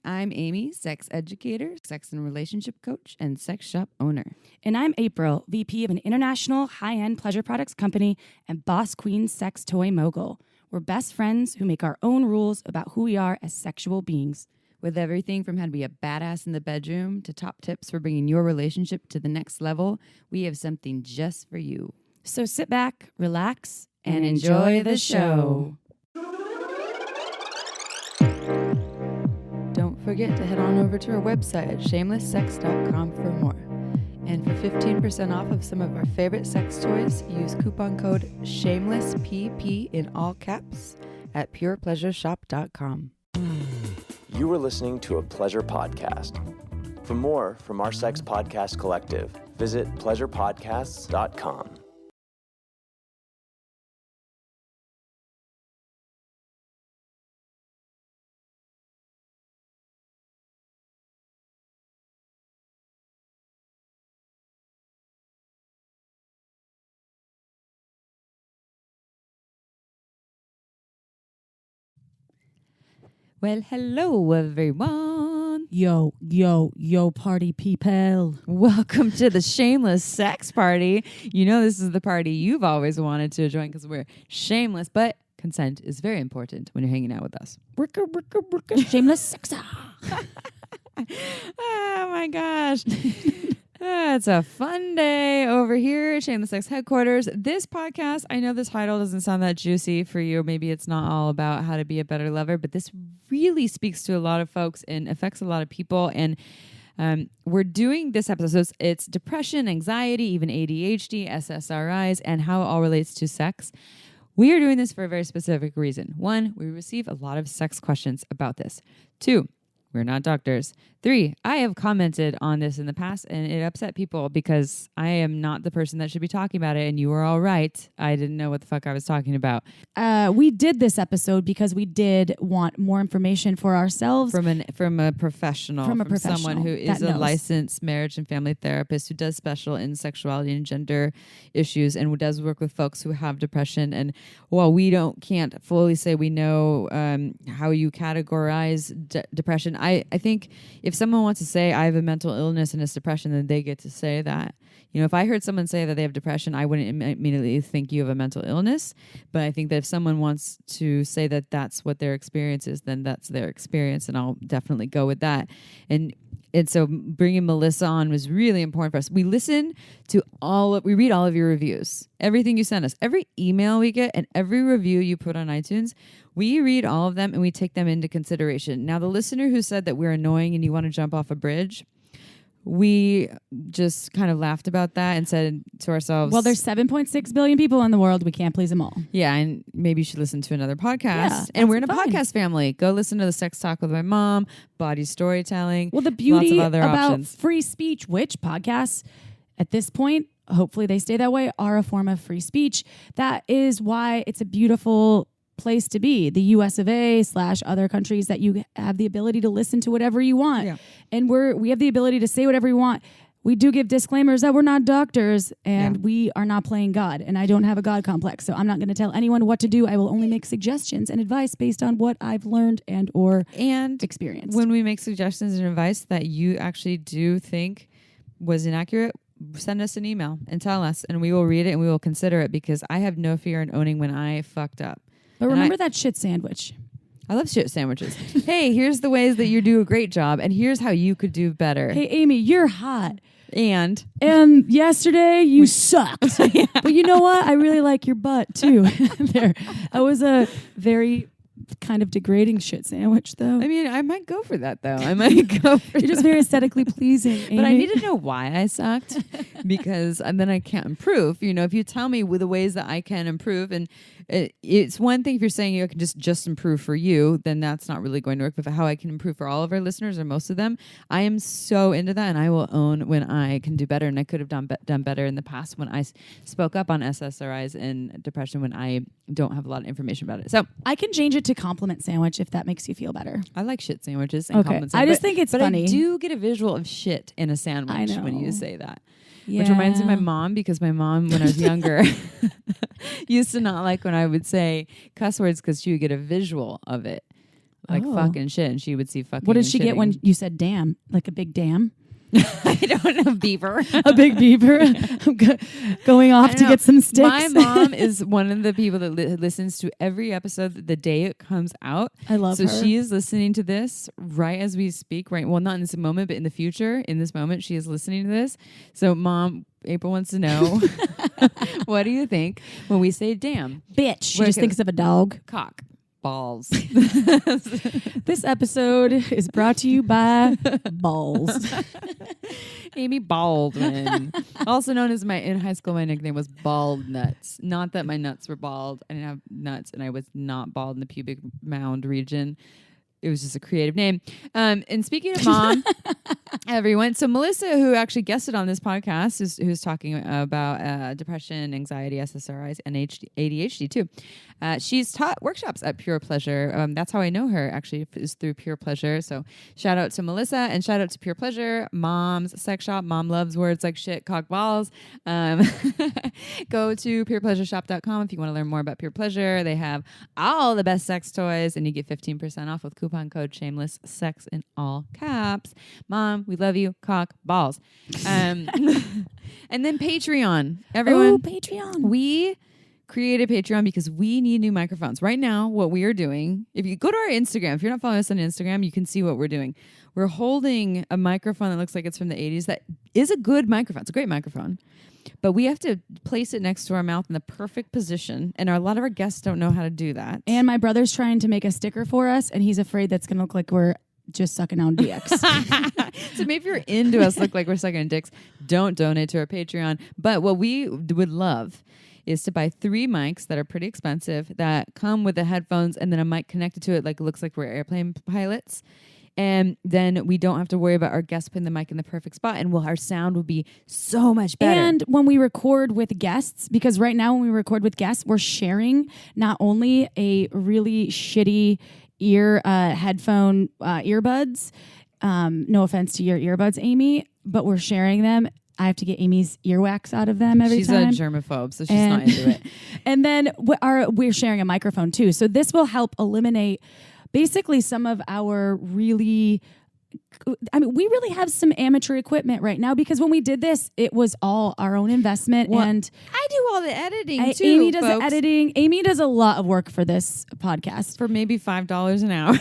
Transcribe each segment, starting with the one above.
I'm Amy, sex educator, sex and relationship coach, and sex shop owner. And I'm April, VP of an international high-end pleasure products company and boss queen sex toy mogul. We're best friends who make our own rules about who we are as sexual beings. With everything from how to be a badass in the bedroom to top tips for bringing your relationship to the next level, we have something just for you. So sit back, relax, And enjoy the show. Don't forget to head on over to our website at shamelesssex.com for more. And for 15% off of some of our favorite sex toys, use coupon code SHAMELESSPP in all caps at purepleasureshop.com. You are listening to a pleasure podcast. For more from our sex podcast collective, visit pleasurepodcasts.com. Well, hello, everyone. Yo, party people. Welcome to the Shameless Sex Party. You know this is the party you've always wanted to join because we're shameless, but consent is very important when you're hanging out with us. Shameless sex. Oh, my gosh. It's a fun day over here at Shameless Sex Headquarters. This podcast, I know the title doesn't sound that juicy for you. Maybe it's not all about how to be a better lover, but this really speaks to a lot of folks and affects a lot of people. And we're doing this episode. So it's depression, anxiety, even ADHD, SSRIs, and how it all relates to sex. We are doing this for a very specific reason. 1, we receive a lot of sex questions about this. 2, we're not doctors. 3, I have commented on this in the past and it upset people because I am not the person that should be talking about it. And you were all right. I didn't know what the fuck I was talking about. We did this episode because we did want more information for ourselves. From a professional. From someone who is a licensed marriage and family therapist who does special in sexuality and gender issues and who does work with folks who have depression. And while we can't fully say we know how you categorize depression, I think if someone wants to say I have a mental illness and it's depression, then they get to say that. You know, if I heard someone say that they have depression, I wouldn't immediately think you have a mental illness. But I think that if someone wants to say that that's what their experience is, then that's their experience, and I'll definitely go with that. And so bringing Melissa on was really important for us. We listen to we read all of your reviews, everything you send us, every email we get, and every review you put on iTunes. We read all of them and we take them into consideration. Now, the listener who said that we're annoying and you want to jump off a bridge, we just kind of laughed about that and said to ourselves, well, there's 7.6 billion people in the world. We can't please them all. Yeah, and maybe you should listen to another podcast. Yeah, and we're in a podcast family. Go listen to the Sex Talk with My Mom, Body Storytelling. Well, the beauty lots of other about options. Free speech, which podcasts at this point, hopefully they stay that way, are a form of free speech. That is why it's a beautiful place to be, the US of A / other countries, that you have the ability to listen to whatever you want. Yeah. And we have the ability to say whatever you want. We do give disclaimers that we're not doctors and we are not playing God. And I don't have a God complex, so I'm not going to tell anyone what to do. I will only make suggestions and advice based on what I've learned and experienced. When we make suggestions and advice that you actually do think was inaccurate, send us an email and tell us, and we will read it and we will consider it, because I have no fear in owning when I fucked up. But remember that shit sandwich. I love shit sandwiches. Hey, here's the ways that you do a great job, and here's how you could do better. Hey, Amy, you're hot. And yesterday you sucked. Yeah. But you know what? I really like your butt too. That was a very kind of degrading shit sandwich, though. I mean, I might go for that, though. You're just very aesthetically pleasing, Amy. But I need to know why I sucked, because then I can't improve. You know, if you tell me with the ways that I can improve, and it's one thing if you're saying you can just improve for you, then that's not really going to work. But how I can improve for all of our listeners, or most of them, I am so into that, and I will own when I can do better. And I could have done better in the past when I spoke up on SSRIs and depression when I don't have a lot of information about it. So I can change it to compliment sandwich if that makes you feel better. I like shit sandwiches and compliment sandwiches. I just think it's funny. But I do get a visual of shit in a sandwich when you say that. Yeah. Which reminds me of my mom, because my mom, when I was younger, used to not like when I would say cuss words because she would get a visual of it. like fucking shit, and she would see fucking. What did she shitting. get when you said "damn"? Like a big dam? I don't know, beaver. A big beaver. I'm going off to get some sticks. My mom is one of the people that listens to every episode the day it comes out. I love her. So she is listening to this right as we speak. Right. Well, not in this moment, but in the future. In this moment, she is listening to this. So, Mom, April wants to know, what do you think when we say "damn"? Bitch. She just thinks of a dog. Cock. Balls. This episode is brought to you by Balls. Amy Baldwin, also known as in high school, my nickname was Bald Nuts. Not that my nuts were bald. I didn't have nuts, and I was not bald in the pubic mound region. It was just a creative name. And speaking of mom, everyone. So Melissa, who actually guested on this podcast, who's talking about depression, anxiety, SSRIs, and ADHD too. She's taught workshops at Pure Pleasure. That's how I know her, actually, is through Pure Pleasure. So shout out to Melissa and shout out to Pure Pleasure, Mom's sex shop. Mom loves words like shit, cock, balls. Go to purepleasureshop.com if you want to learn more about Pure Pleasure. They have all the best sex toys, and you get 15% off with coupon code shameless sex in all caps. Mom, we love you. Cock, balls. And then Patreon. Everyone. Oh, Patreon. We created Patreon because we need new microphones. Right now, what we are doing, if you go to our Instagram, if you're not following us on Instagram, you can see what we're doing. We're holding a microphone that looks like it's from the 80s. That is a good microphone. It's a great microphone. But we have to place it next to our mouth in the perfect position. And a lot of our guests don't know how to do that. And my brother's trying to make a sticker for us, and he's afraid that's going to look like we're just sucking on dicks. So maybe if you're into us look like we're sucking on dicks, don't donate to our Patreon. But what we would love is to buy 3 mics that are pretty expensive that come with the headphones and then a mic connected to it, like it looks like we're airplane pilots. And then we don't have to worry about our guests putting the mic in the perfect spot, and our sound will be so much better. And when we record with guests, because right now when we record with guests, we're sharing not only a really shitty headphone earbuds, no offense to your earbuds, Amy, but we're sharing them. I have to get Amy's earwax out of them every time. She's a germaphobe, so she's not into it. And then we're sharing a microphone too. So this will help eliminate basically some of our we really have some amateur equipment right now, because when we did this, it was all our own investment. Well, and I do all the editing too. Amy does folks. the editing. Amy does a lot of work for this podcast for maybe $5 an hour.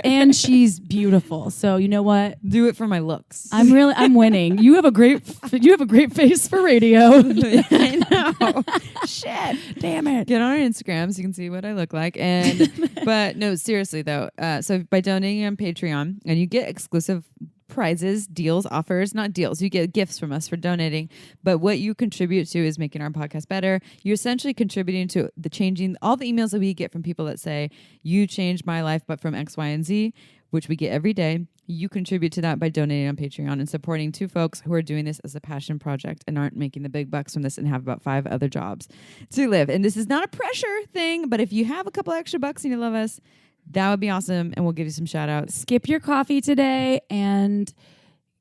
and she's beautiful. So you know what? Do it for my looks. I'm winning. You have a great face for radio. I know. Shit. Damn it. Get on our Instagram so you can see what I look like. But no, seriously though. So by donating on Patreon, and you get exclusive prizes, deals, offers, not deals. You get gifts from us for donating. But what you contribute to is making our podcast better. You're essentially contributing to the changing all the emails that we get from people that say, you changed my life, but from X, Y, and Z, which we get every day. You contribute to that by donating on Patreon and supporting 2 folks who are doing this as a passion project and aren't making the big bucks from this and have about 5 other jobs to live. And this is not a pressure thing, but if you have a couple extra bucks and you love us, that would be awesome, and we'll give you some shout outs. Skip your coffee today and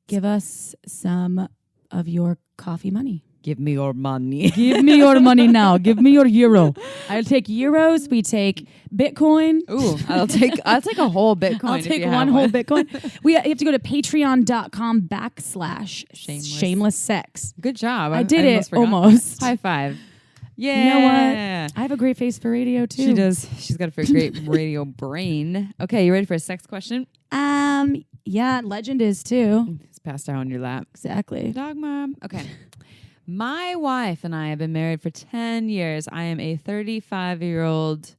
give us some of your coffee money. Give me your money. Give me your money now. Give me your euro. I'll take euros. We take Bitcoin. Ooh, I'll take a whole Bitcoin. I'll take one whole Bitcoin. You have to go to patreon.com/shameless sex. Good job. I did it almost. High five. Yeah. You know what? I have a great face for radio too. She does. She's got a great radio brain. Okay, you ready for a sex question? Yeah, Legend is too. It's passed out on your lap. Exactly. Dog mom. Okay. My wife and I have been married for 10 years. I am a 35-year-old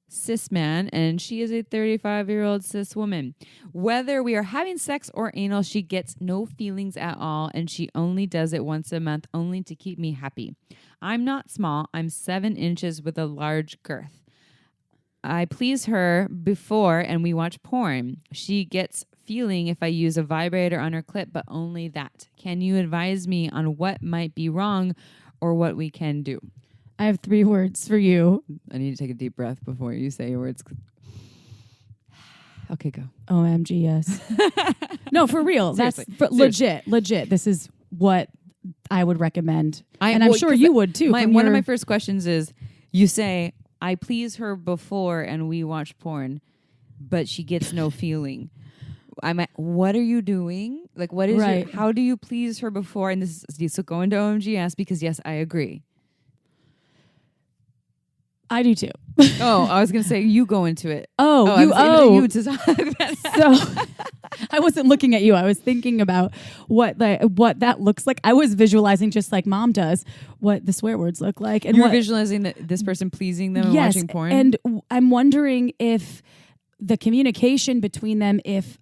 cis man, and she is a 35-year-old cis woman. Whether we are having sex or anal, she gets no feelings at all, and she only does it once a month, only to keep me happy. I'm not small. I'm 7 inches with a large girth. I please her before, and we watch porn. She gets feeling if I use a vibrator on her clit, but only that. Can you advise me on what might be wrong or what we can do? I have 3 words for you. I need to take a deep breath before you say your words. Okay, go. OMG, yes. No, for real. Seriously. That's legit. This is what I would recommend. I'm sure you would too. One of my first questions is, you say, I please her before and we watch porn. but she gets no feeling. What are you doing? Like, what is how do you please her before? And this is, so go into OMGS, because yes, I agree. I do too. Oh, I was going to say you go into it. You to talk about So I wasn't looking at you. I was thinking about what that looks like. I was visualizing, just like Mom does, what the swear words look like. And you were visualizing this person pleasing them and watching porn? And I'm wondering if the communication between them, if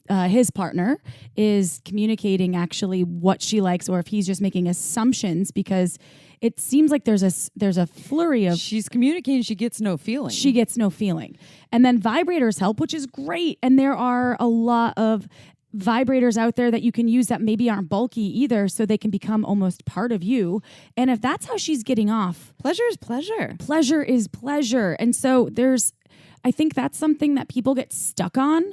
his partner is communicating actually what she likes, or if he's just making assumptions, because it seems like there's a flurry of... She's communicating, she gets no feeling. She gets no feeling. And then vibrators help, which is great. And there are a lot of vibrators out there that you can use that maybe aren't bulky either, so they can become almost part of you. And if that's how she's getting off... Pleasure is pleasure. Pleasure is pleasure. And so I think that's something that people get stuck on.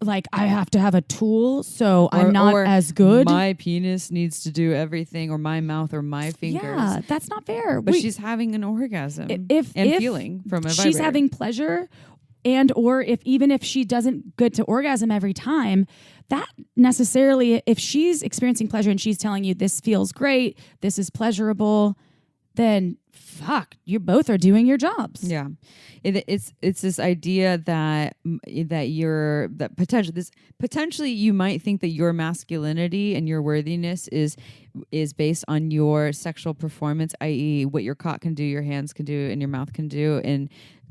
Like, I have to have a tool, so I'm not as good. My penis needs to do everything, or my mouth, or my fingers. Yeah, that's not fair. But she's having an orgasm and feeling from a vibrator. She's having pleasure, or even if she doesn't get to orgasm every time, that necessarily, if she's experiencing pleasure and she's telling you this feels great, this is pleasurable, then fuck, you both are doing your jobs. Yeah. It's this idea that potentially you might think that your masculinity and your worthiness is based on your sexual performance, i.e. what your cock can do, your hands can do, and your mouth can do, and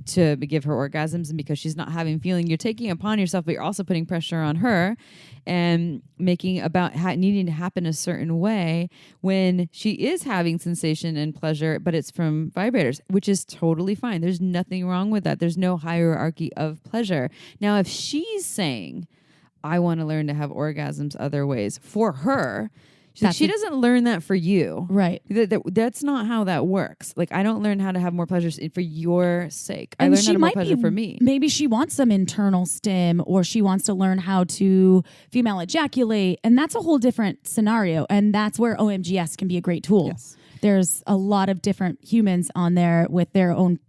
to give her orgasms. And because she's not having feeling, you're taking upon yourself, but you're also putting pressure on her and making about needing to happen a certain way when she is having sensation and pleasure, but it's from vibrators, which is totally fine. There's nothing wrong with that. There's no hierarchy of pleasure. Now, if she's saying, I want to learn to have orgasms other ways for her, she doesn't learn that for you. Right. That's not how that works. Like, I don't learn how to have more pleasure for your sake. I learn how to have more pleasure for me. Maybe she wants some internal stim, or she wants to learn how to female ejaculate. And that's a whole different scenario. And that's where OMGS can be a great tool. Yes. There's a lot of different humans on there with their own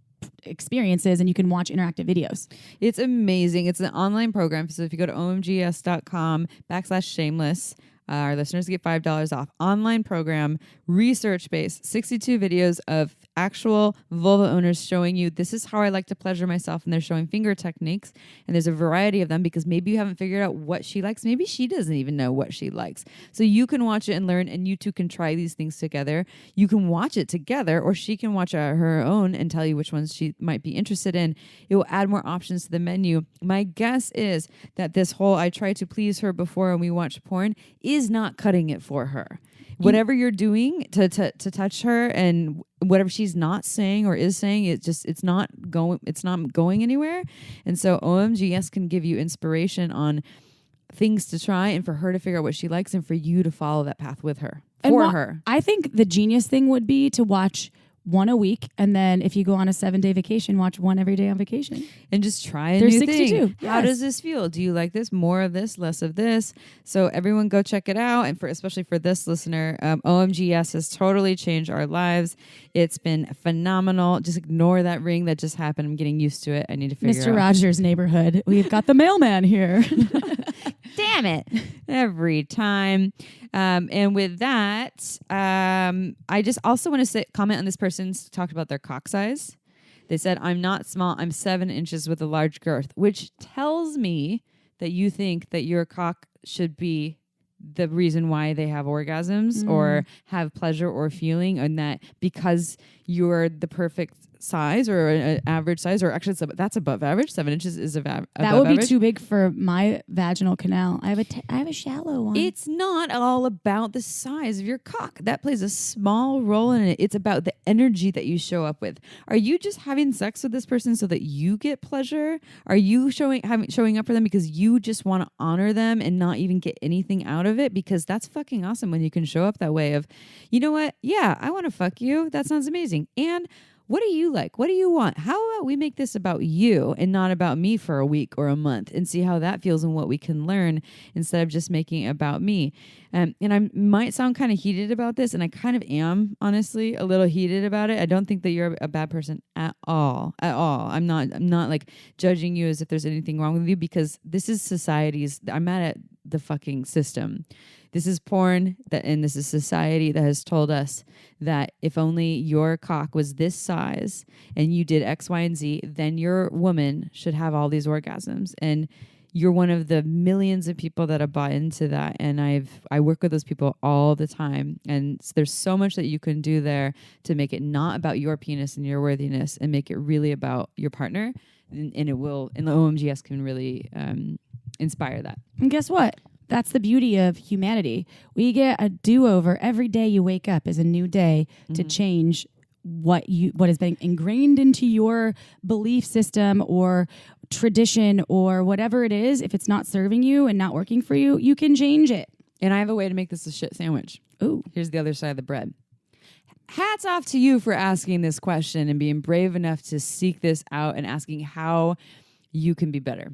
experiences, and you can watch interactive videos. It's amazing. It's an online program. So if you go to omgs.com/shameless, our listeners get $5 off. Online program, research-based, 62 videos of actual vulva owners showing you, this is how I like to pleasure myself, and they're showing finger techniques, and there's a variety of them, because maybe you haven't figured out what she likes. Maybe she doesn't even know what she likes. So you can watch it and learn, and you two can try these things together. You can watch it together, or she can watch her own and tell you which ones she might be interested in. It will add more options to the menu. My guess is that this whole I try to please her before and we watch porn is not cutting it for her. Whatever you're doing to touch her, and whatever she's not saying or is saying, it's not going anywhere. And so OMGS can give you inspiration on things to try, and for her to figure out what she likes, and for you to follow that path with her her. I think the genius thing would be to watch one a week, and then if you go on a 7-day vacation, watch one every day on vacation. And just try a new 62. thing. Yes. How does this feel? Do you like this? More of this, less of this? So everyone go check it out. And especially for this listener, OMGS has totally changed our lives. It's been phenomenal. Just ignore that ring that just happened. I'm getting used to it. I need to figure it out. Mr. Rogers' neighborhood. We've got the mailman here. Damn it. Every time. And with that, I just also want to comment on this person's talked about their cock size. They said, I'm not small. I'm 7 inches with a large girth, which tells me that you think that your cock should be the reason why they have orgasms or have pleasure or feeling, and that because you're the perfect size or an average size, or actually that's above average. 7 inches is above that would be average. too big for my vaginal canal. I have a shallow one. It's not all about the size of your cock. That plays a small role in it. It's about the energy that you show up with. Are you just having sex with this person so that you get pleasure? Are you showing up for them because you just want to honor them and not even get anything out of it? Because that's fucking awesome when you can show up that way of, you know what? Yeah, I want to fuck you. That sounds amazing. And what do you like? What do you want? How about we make this about you and not about me for a week or a month and see how that feels and what we can learn instead of just making it about me. And I might sound kind of heated about this, and I kind of am, honestly, a little heated about it. I don't think that you're a bad person at all. I'm not like judging you as if there's anything wrong with you, because this is society's, I'm mad at the fucking system. This is porn and this is society that has told us that if only your cock was this size and you did X, Y, and Z, then your woman should have all these orgasms. And you're one of the millions of people that have bought into that. And I work with those people all the time. And there's so much that you can do there to make it not about your penis and your worthiness and make it really about your partner. And the OMGS can really inspire that. And guess what? That's the beauty of humanity. We get a do-over. Every day you wake up is a new day to change what has been ingrained into your belief system or tradition or whatever it is. If it's not serving you and not working for you, you can change it. And I have a way to make this a shit sandwich. Ooh. Here's the other side of the bread. Hats off to you for asking this question and being brave enough to seek this out and asking how you can be better.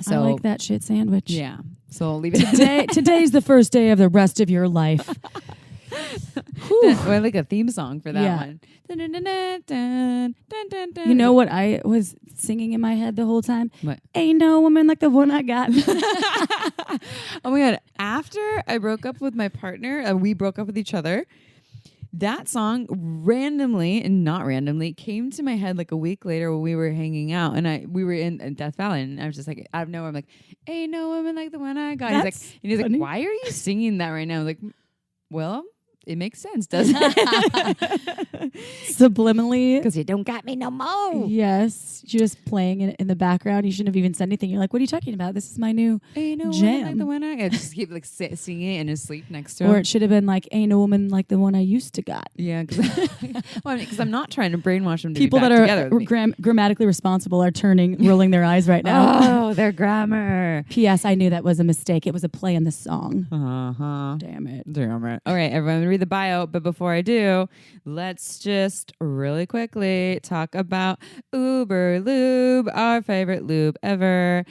So, I like that shit sandwich. Yeah. So I'll leave it. Today's the first day of the rest of your life. I like a theme song for that one. You know what I was singing in my head the whole time? What? Ain't no woman like the one I got. Oh my God. After I broke up with my partner, we broke up with each other. That song randomly and not randomly came to my head like a week later when we were hanging out, and we were in Death Valley, and I was just like, out of nowhere, I'm like, ain't no woman like the one I got. He's like, why are you singing that right now? I was like, well, it makes sense, doesn't it? Subliminally. Because you don't got me no more. Yes. You're just playing it in the background. You shouldn't have even said anything. You're like, what are you talking about? This is my new ain't no jam. Woman like the one I just keep like singing it in his sleep next to him. Or it should have been like, ain't no woman like the one I used to got. Yeah. Because I'm not trying to brainwash them to People be back that together are with me. grammatically responsible are rolling their eyes right now. Oh, their grammar. P.S. I knew that was a mistake. It was a play in the song. Uh-huh. Damn it. All right, everyone, read the bio. But before I do, let's just really quickly talk about Uber Lube, our favorite lube ever.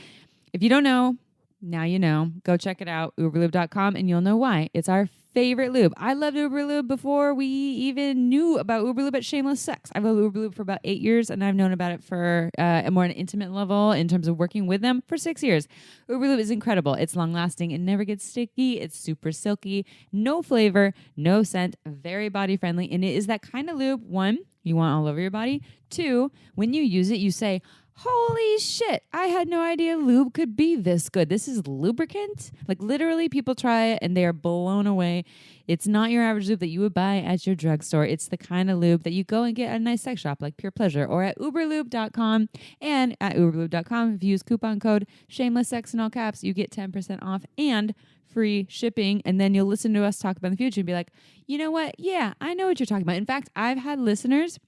If you don't know, now you know. Go check it out, uberlube.com, and you'll know why. It's our favorite lube. I loved Uber Lube before we even knew about Uber Lube at Shameless Sex. I've loved Uber Lube for about 8 years, and I've known about it for a more an intimate level in terms of working with them for 6 years. Uber Lube is incredible. It's long-lasting. It never gets sticky. It's super silky. No flavor, no scent, very body-friendly, and it is that kind of lube, one, you want all over your body. Two, when you use it, you say, holy shit, I had no idea lube could be this good. This is lubricant. Like literally people try it and they are blown away. It's not your average lube that you would buy at your drugstore. It's the kind of lube that you go and get at a nice sex shop like Pure Pleasure or at uberlube.com. And at uberlube.com, if you use coupon code shamelesssex in all caps, you get 10% off and free shipping. And then you'll listen to us talk about in the future and be like, you know what? Yeah, I know what you're talking about. In fact, I've had listeners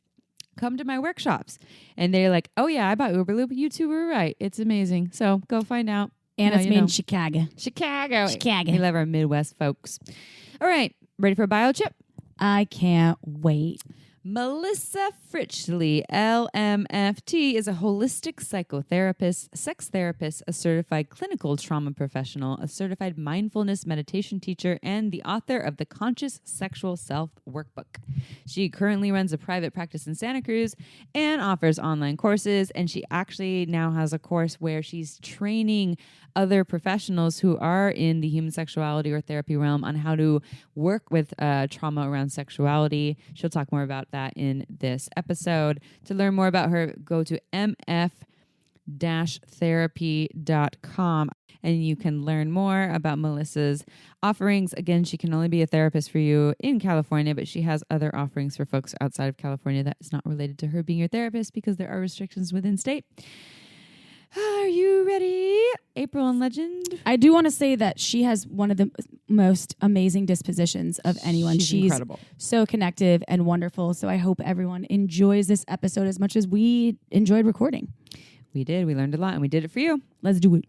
come to my workshops and they're like, oh yeah, I bought Uber Lube. You two were right. It's amazing. So go find out. And it's made in Chicago. Chicago. We love our Midwest folks. All right. Ready for a bio chip? I can't wait. Melissa Fritchle, LMFT, is a holistic psychotherapist, sex therapist, a certified clinical trauma professional, a certified mindfulness meditation teacher, and the author of the Conscious Sexual Self Workbook. She currently runs a private practice in Santa Cruz and offers online courses, and she actually now has a course where she's training other professionals who are in the human sexuality or therapy realm on how to work with trauma around sexuality. She'll talk more about that in this episode. To learn more about her, go to mf-therapy.com and you can learn more about Melissa's offerings. Again, she can only be a therapist for you in California, but she has other offerings for folks outside of California that is not related to her being your therapist because there are restrictions within state. Are you ready? April and Legend? I do want to say that she has one of the most amazing dispositions of anyone. She's incredible. So connective and wonderful. So I hope everyone enjoys this episode as much as we enjoyed recording. We did. We learned a lot and we did it for you. Let's do it.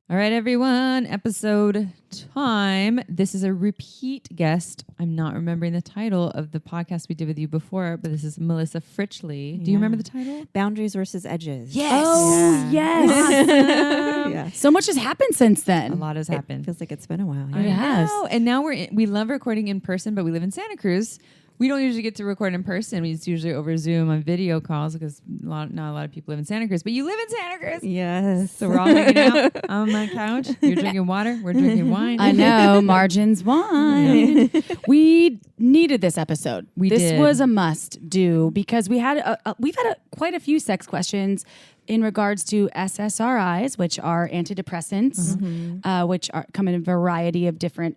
All All right, everyone. Episode time. This is a repeat guest. I'm not remembering the title of the podcast we did with you before, but this is Melissa Fritchle. Do you remember the title? Boundaries versus Edges. Yes. Oh, yes. Yeah. So much has happened since then. A lot has happened. Feels like it's been a while. It has. And now we love recording in person, but we live in Santa Cruz. We don't usually get to record in person. It's usually over Zoom on video calls because not a lot of people live in Santa Cruz. But you live in Santa Cruz. Yes. So we're all hanging out on my couch. You're drinking water. We're drinking wine. I know. Margins wine. We needed this episode. This was a must do because we've had quite a few sex questions in regards to SSRIs, which are antidepressants, which come in a variety of different,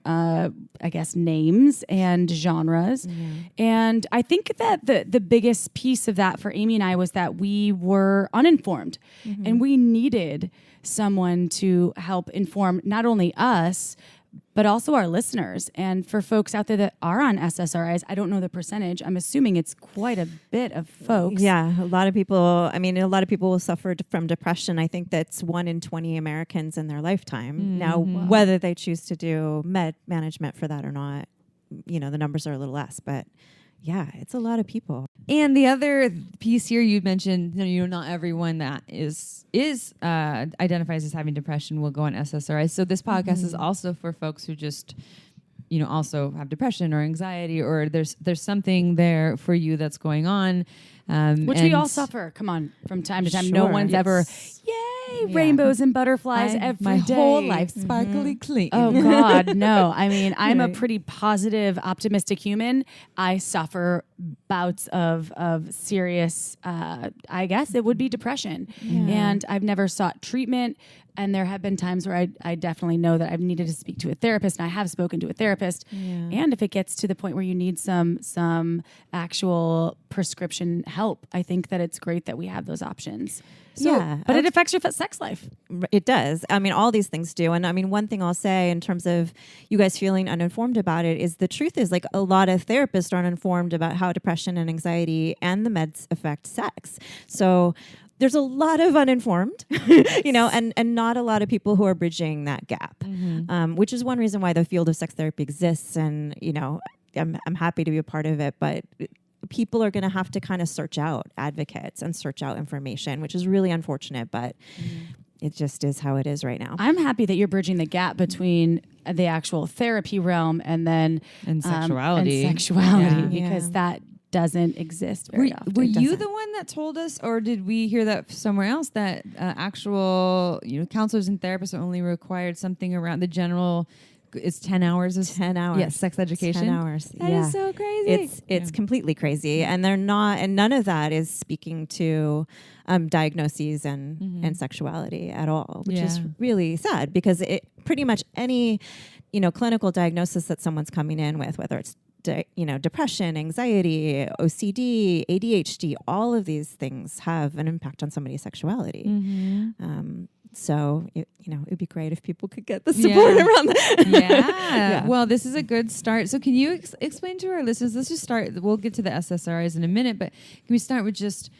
names and genres. Yeah. And I think that the biggest piece of that for Amy and I was that we were uninformed, and we needed someone to help inform not only us, but also our listeners. And for folks out there that are on SSRIs, I don't know the percentage. I'm assuming it's quite a bit of folks. Yeah, a lot of people will suffer from depression. I think that's 1 in 20 Americans in their lifetime. Now, whether they choose to do med management for that or not, the numbers are a little less, but yeah, it's a lot of people. And the other piece here you mentioned, not everyone that is identifies as having depression will go on SSRIs. So this podcast is also for folks who just, also have depression or anxiety, or there's something there for you that's going on. Which we all suffer. Come on, from time to time. Sure, no one's ever, rainbows and butterflies every day. My whole life sparkly clean. Oh God, no. I mean, I'm a pretty positive, optimistic human. I suffer bouts of serious, I guess it would be depression. Yeah. And I've never sought treatment. And there have been times where I definitely know that I've needed to speak to a therapist, and I have spoken to a therapist. Yeah. And if it gets to the point where you need some actual prescription help, I think that it's great that we have those options. So, but it affects your sex life. It does. I mean, all these things do. And I mean, one thing I'll say in terms of you guys feeling uninformed about it is the truth is, like, a lot of therapists aren't informed about how depression and anxiety and the meds affect sex. So there's a lot of uninformed, and not a lot of people who are bridging that gap, which is one reason why the field of sex therapy exists. And, I'm happy to be a part of it, but people are going to have to kind of search out advocates and search out information, which is really unfortunate, but it just is how it is right now. I'm happy that you're bridging the gap between the actual therapy realm and sexuality. Because that doesn't exist very often. Were you the one that told us, or did we hear that somewhere else, that actual counselors and therapists are only required something around the general? It's 10 hours. 10 hours. Yes, sex education. 10 hours. That is so crazy. It's completely crazy, and they're not. And none of that is speaking to diagnoses and sexuality at all, which is really sad, because it pretty much any clinical diagnosis that someone's coming in with, whether it's depression, anxiety, OCD, ADHD, all of these things have an impact on somebody's sexuality. So, it'd be great if people could get the support around that. Yeah. Well, this is a good start. So can you explain to our listeners, let's just start, we'll get to the SSRIs in a minute, but can we start with just,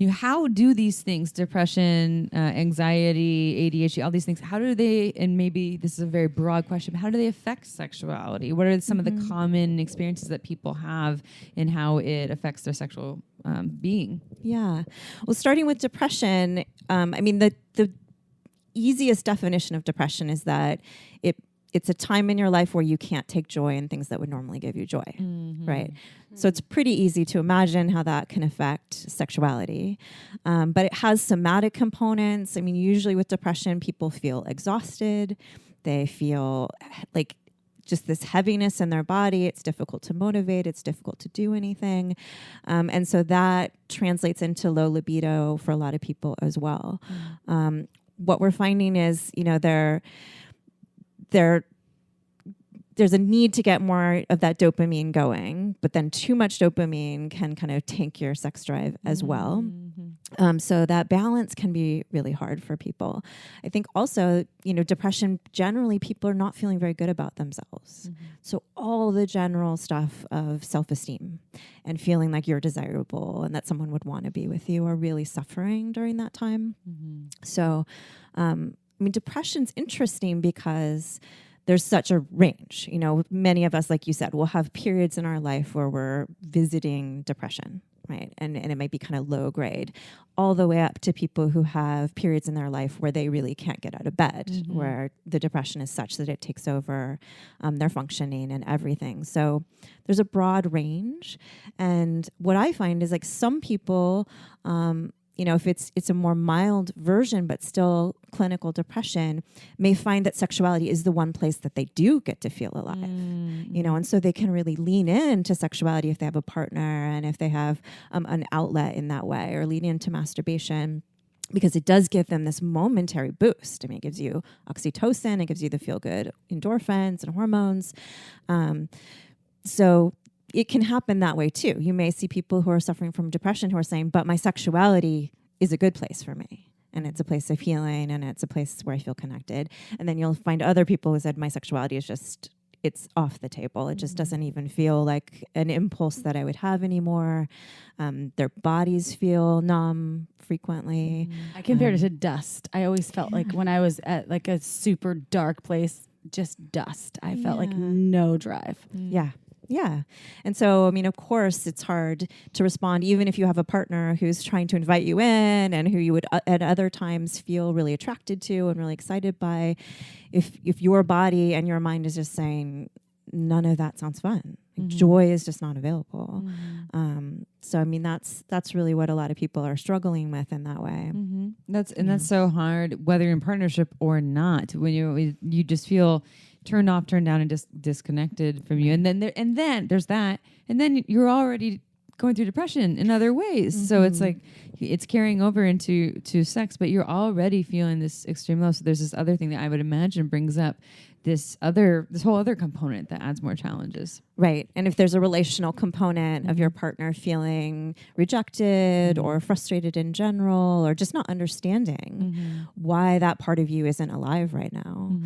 how do these things, depression, anxiety, ADHD, all these things, how do they, and maybe this is a very broad question, but how do they affect sexuality? What are some of the common experiences that people have in how it affects their sexual being? Yeah. Well, starting with depression, the easiest definition of depression is that it's a time in your life where you can't take joy in things that would normally give you joy, right? So it's pretty easy to imagine how that can affect sexuality. But it has somatic components. I mean, usually with depression, people feel exhausted. They feel like just this heaviness in their body. It's difficult to motivate. It's difficult to do anything. And so that translates into low libido for a lot of people as well. What we're finding is, there's a need to get more of that dopamine going, but then too much dopamine can kind of tank your sex drive as well. So that balance can be really hard for people. I think also, depression, generally people are not feeling very good about themselves. So all the general stuff of self-esteem and feeling like you're desirable and that someone would want to be with you are really suffering during that time. So, mean, depression's interesting because there's such a range. You know, many of us, like you said, will have periods in our life where we're visiting depression, right? And it might be kind of low grade, all the way up to people who have periods in their life where they really can't get out of bed, where the depression is such that it takes over their functioning and everything. So there's a broad range. And what I find is like some people, you know, if it's a more mild version, but still clinical depression, may find that sexuality is the one place that they do get to feel alive, you know, and so they can really lean into sexuality if they have a partner and if they have an outlet in that way, or lean into masturbation, because it does give them this momentary boost. I mean, it gives you oxytocin, it gives you the feel-good endorphins and hormones. So it can happen that way too. You may see people who are suffering from depression who are saying, but my sexuality is a good place for me. And it's a place of healing, and it's a place where I feel connected. And then you'll find other people who said, my sexuality is just, it's off the table. It just doesn't even feel like an impulse that I would have anymore. Their bodies feel numb frequently. I compared it to dust. I always felt like when I was at like a super dark place, just dust. I felt like no drive. Yeah. Yeah. And so, I mean, of course, it's hard to respond, even if you have a partner who's trying to invite you in and who you would at other times feel really attracted to and really excited by. If your body and your mind is just saying, none of that sounds fun. Joy is just not available. So, I mean, that's really what a lot of people are struggling with in that way. That's so hard, whether you're in partnership or not, when you just feel turned off, turned down, and just disconnected from you. And then there's that. And then you're already going through depression in other ways. So it's like, it's carrying over into sex, but you're already feeling this extreme low. So there's this other thing that I would imagine brings up this whole other component that adds more challenges. Right. And if there's a relational component of your partner feeling rejected or frustrated in general, or just not understanding why that part of you isn't alive right now,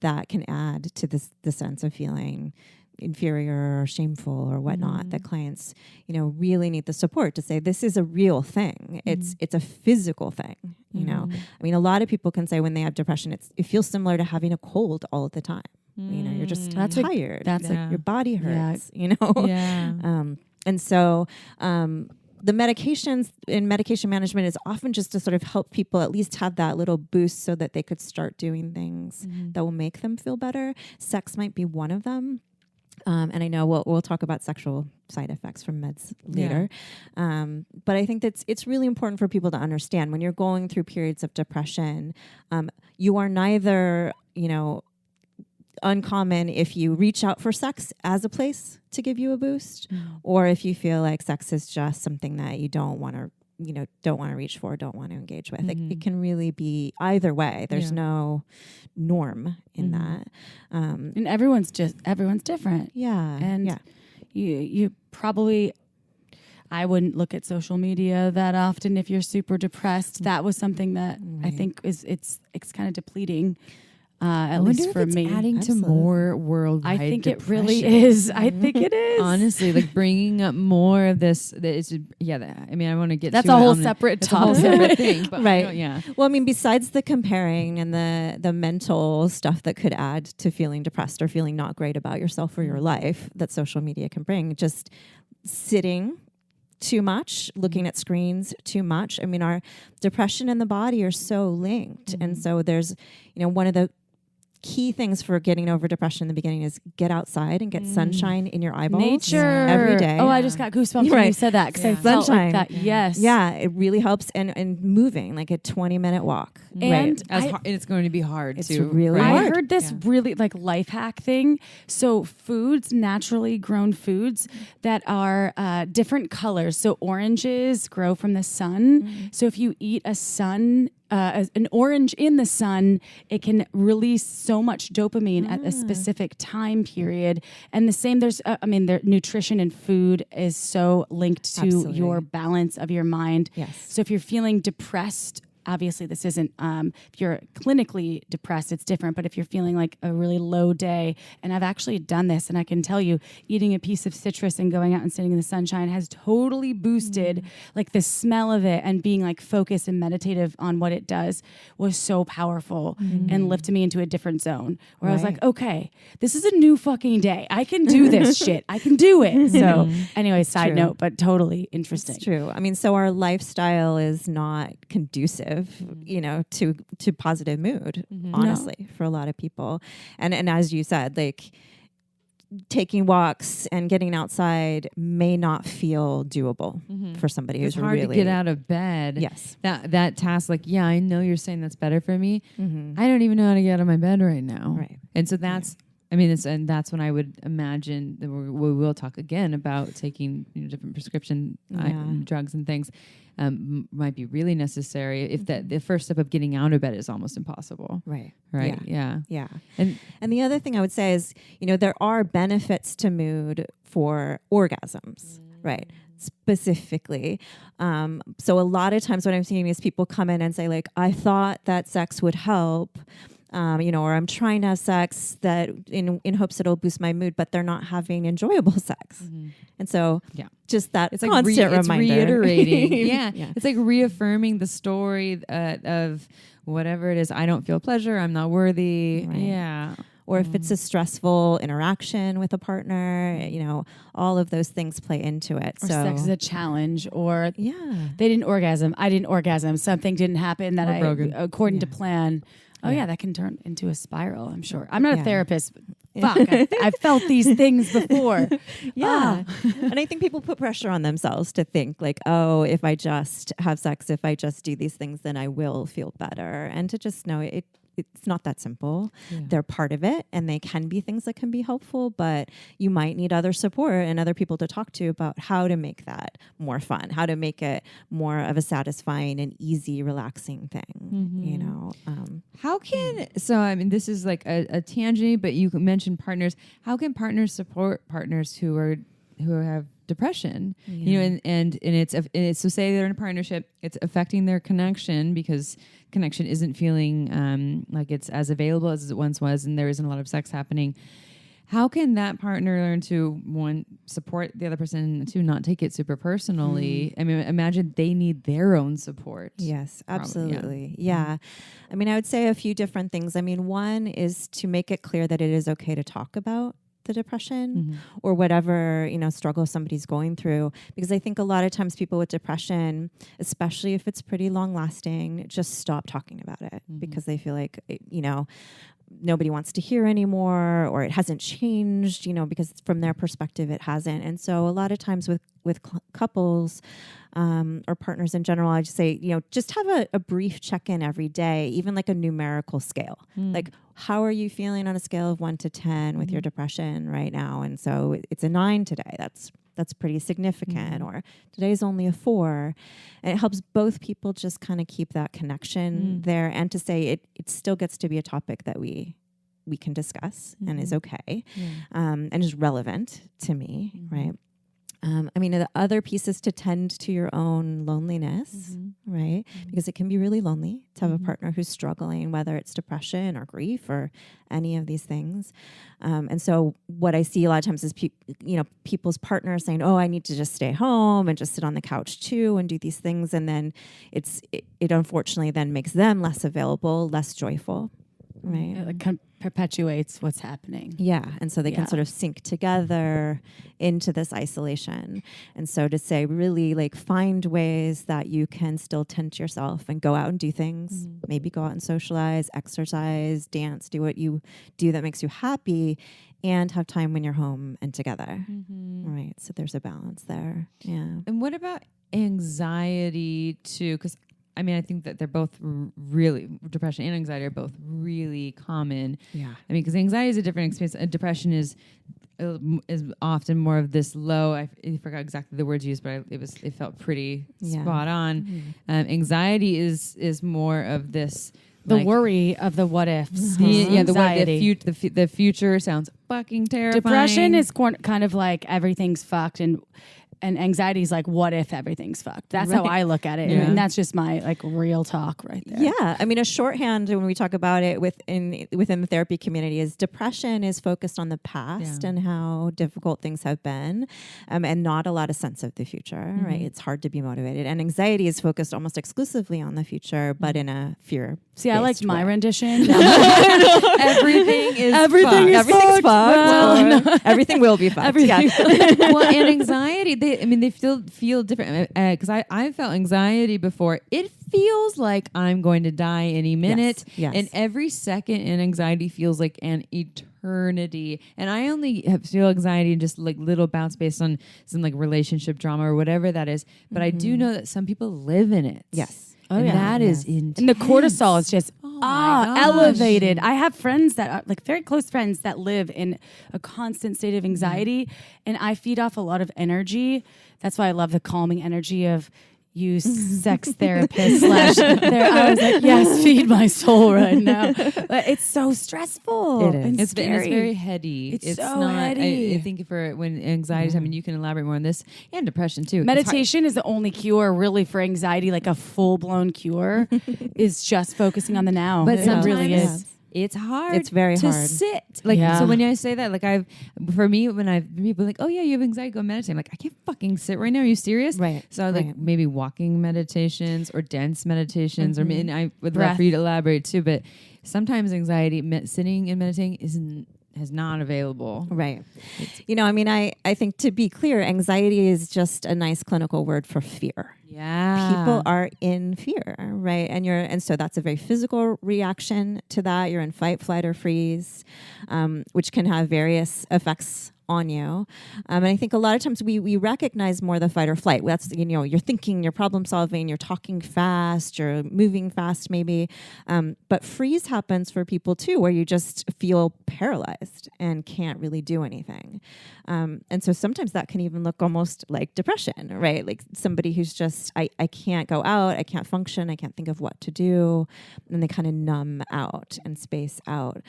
that can add to the sense of feeling inferior or shameful or whatnot, that clients, you know, really need the support to say, this is a real thing. It's a physical thing, you know. I mean, a lot of people can say when they have depression, it feels similar to having a cold all of the time. You know, you're just tired. Like your body hurts, you know. And so the medications in medication management is often just to sort of help people at least have that little boost so that they could start doing things that will make them feel better. Sex might be one of them. And I know we'll talk about sexual side effects from meds later. But I think that it's really important for people to understand when you're going through periods of depression, you are neither, you know, uncommon if you reach out for sex as a place to give you a boost, or if you feel like sex is just something that you don't want to reach for, don't want to engage with. It can really be either way. There's no norm in that. And everyone's different. Yeah. And you probably, I wouldn't look at social media that often if you're super depressed. That was something that I think it's kind of depleting. At least for me, adding to more worldwide. I think depression. It really is. I think it is. Honestly, like bringing up more of this. I mean, I want to get. That's to a it whole on separate the, whole topic, separate thing. But right? Well, I mean, besides the comparing and the mental stuff that could add to feeling depressed or feeling not great about yourself or your life that social media can bring, just sitting too much, looking at screens too much. I mean, our depression and the body are so linked, and so there's, you know, one of the key things for getting over depression in the beginning is get outside and get sunshine in your eyeballs. Nature every day. Oh, I just got goosebumps when you said that because I felt like that. Yes. Yeah, it really helps. And moving, like a 20-minute walk. And it's going to be hard it's too. Really I hard. heard this really like life hack thing. So foods, naturally grown foods that are different colors. So oranges grow from the sun. So if you eat an orange in the sun, it can release so much dopamine at a specific time period. And the same, their nutrition and food is so linked to your balance of your mind. Yes. So if you're feeling depressed obviously this isn't, if you're clinically depressed, it's different, but if you're feeling like a really low day, and I've actually done this, and I can tell you, eating a piece of citrus and going out and sitting in the sunshine has totally boosted like the smell of it, and being like focused and meditative on what it does was so powerful and lifted me into a different zone where I was like, okay, this is a new fucking day. I can do this shit. I can do it. So anyway, side note, but totally interesting. It's true. I mean, so our lifestyle is not conducive, to positive mood, honestly, for a lot of people. And as you said, like taking walks and getting outside may not feel doable for somebody who's hard really to get out of bed. Yes. That task, like, yeah, I know you're saying that's better for me. I don't even know how to get out of my bed right now. Right. And so that's, I mean, and that's when I would imagine that we will talk again about taking different prescription drugs and things might be really necessary if the first step of getting out of bed is almost impossible. Right. Yeah. And the other thing I would say is, there are benefits to mood for orgasms, right? Specifically. So a lot of times what I'm seeing is people come in and say, like, I thought that sex would help, or I'm trying to have sex that in hopes it'll boost my mood, but they're not having enjoyable sex. And so just that it's constant reminder. It's reiterating. It's like reaffirming the story of whatever it is. I don't feel pleasure. I'm not worthy. Right. Yeah. Or if it's a stressful interaction with a partner, all of those things play into it. Or sex is a challenge, or they didn't orgasm. I didn't orgasm. Something didn't happen that according to plan. Oh yeah, that can turn into a spiral, I'm sure. I'm not a therapist. Fuck, I've felt these things before. And I think people put pressure on themselves to think like, oh, if I just have sex, if I just do these things, then I will feel better. And to just know it's not that simple. They're part of it, and they can be things that can be helpful, but you might need other support and other people to talk to about how to make that more fun, how to make it more of a satisfying and easy, relaxing thing, How can, so I mean, this is like a tangent, but you mentioned partners. How can partners support partners who have depression, and it's so say they're in a partnership, it's affecting their connection because connection isn't feeling like it's as available as it once was, and there isn't a lot of sex happening. How can that partner learn to support the other person, to not take it super personally? I mean, imagine they need their own support. Yes, absolutely. Yeah. I mean, I would say a few different things. I mean, one is to make it clear that it is okay to talk about the depression or whatever, struggle somebody's going through. Because I think a lot of times people with depression, especially if it's pretty long lasting, just stop talking about it because they feel like, nobody wants to hear anymore, or it hasn't changed, because from their perspective, it hasn't. And so a lot of times with couples or partners in general, I just say, just have a brief check-in every day, even like a numerical scale. Like, how are you feeling on a scale of 1 to 10 with your depression right now? And so it's a 9 today. That's pretty significant. Or today's only a 4. And it helps both people just kind of keep that connection there, and to say it still gets to be a topic that we can discuss and is okay and is relevant to me, right? I mean, the other piece is to tend to your own loneliness, right? Because it can be really lonely to have a partner who's struggling, whether it's depression or grief or any of these things. And so what I see a lot of times is, people's partners saying, oh, I need to just stay home and just sit on the couch too and do these things. And then it unfortunately then makes them less available, less joyful, right? It like perpetuates what's happening. Yeah. And so they can sort of sink together into this isolation. And so to say, really, like, find ways that you can still tend to yourself and go out and do things, maybe go out and socialize, exercise, dance, do what you do that makes you happy, and have time when you're home and together. Right. So there's a balance there. Yeah. And what about anxiety too? Because I mean, I think that they're both really, depression and anxiety are both really common. Yeah. I mean, because anxiety is a different experience. Depression is often more of this low. I forgot exactly the words used, but it felt pretty spot on. Anxiety is more of this. The worry of the what ifs. The future sounds fucking terrifying. Depression is kind of like everything's fucked, and And anxiety is like, what if everything's fucked? That's how I look at it. Yeah. And that's just my like real talk right there. Yeah. I mean, a shorthand when we talk about it within the therapy community is depression is focused on the past and how difficult things have been, and not a lot of sense of the future, right? It's hard to be motivated. And anxiety is focused almost exclusively on the future, but in a fear. See, I liked my rendition. Everything is Everything's fucked. Well, Or everything will be fucked. Everything. Well, and anxiety, they still feel different. Because I felt anxiety before. It feels like I'm going to die any minute. Yes. And every second in anxiety feels like an eternity. And I only feel anxiety in just like little bouts based on some like relationship drama or whatever that is. But I do know that some people live in it. Yes. And that is intense. And the cortisol is just gosh. elevated. I have friends that are like very close friends that live in a constant state of anxiety, and I feed off a lot of energy. That's why I love the calming energy of you, sex therapist / I was like, yes, feed my soul right now. But it's so stressful. It is. And It's scary. very heady. It's so not, heady. I think for when anxiety, I mean, you can elaborate more on this and depression too. Meditation is the only cure really for anxiety, like a full-blown cure, is just focusing on the now. But it sometimes really is. it's hard. It's very to hard. sit. Like so when I say that, like for me, people are like, oh yeah, you have anxiety, go meditate. I'm like, I can't fucking sit right now. Are you serious? Right. So I like maybe walking meditations or dense meditations, or I would love Breath. for you to elaborate too. But sometimes anxiety, sitting and meditating is not available. Right. I mean, I think to be clear, anxiety is just a nice clinical word for fear. Yeah. People are in fear, right? And so that's a very physical reaction to that. You're in fight, flight, or freeze, which can have various effects on you. And I think a lot of times we recognize more the fight or flight. That's, you're thinking, you're problem solving, you're talking fast, you're moving fast maybe. But freeze happens for people too, where you just feel paralyzed and can't really do anything. And so sometimes that can even look almost like depression, right? Like somebody who's just, I can't go out, I can't function, I can't think of what to do. And they kind of numb out and space out.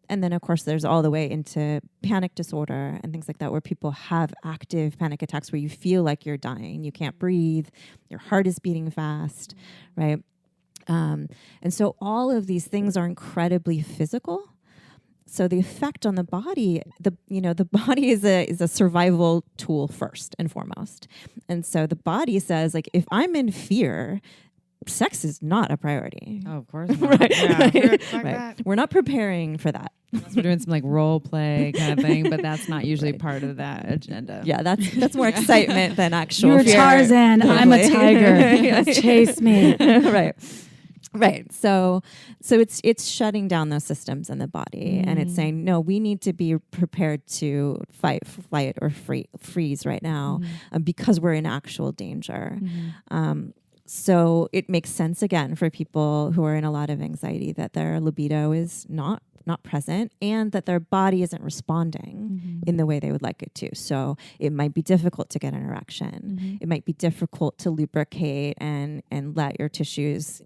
And then, of course, there's all the way into panic disorder and things like that, where people have active panic attacks where you feel like you're dying. You can't breathe. Your heart is beating fast, right? And so all of these things are incredibly physical. So the effect on the body, the body is a survival tool first and foremost. And so the body says, like, if I'm in fear, sex is not a priority. Oh, of course not. Right. Yeah. Right. We're not preparing for that. Unless we're doing some like role play kind of thing, but that's not usually part of that agenda. Yeah, that's more excitement than actual You're fear. Tarzan, I'm a tiger. Chase me. Right. So it's shutting down those systems in the body, and it's saying, no, we need to be prepared to fight, flight, or freeze right now because we're in actual danger. So it makes sense, again, for people who are in a lot of anxiety that their libido is not present and that their body isn't responding in the way they would like it to. So it might be difficult to get an erection. It might be difficult to lubricate and let your tissues,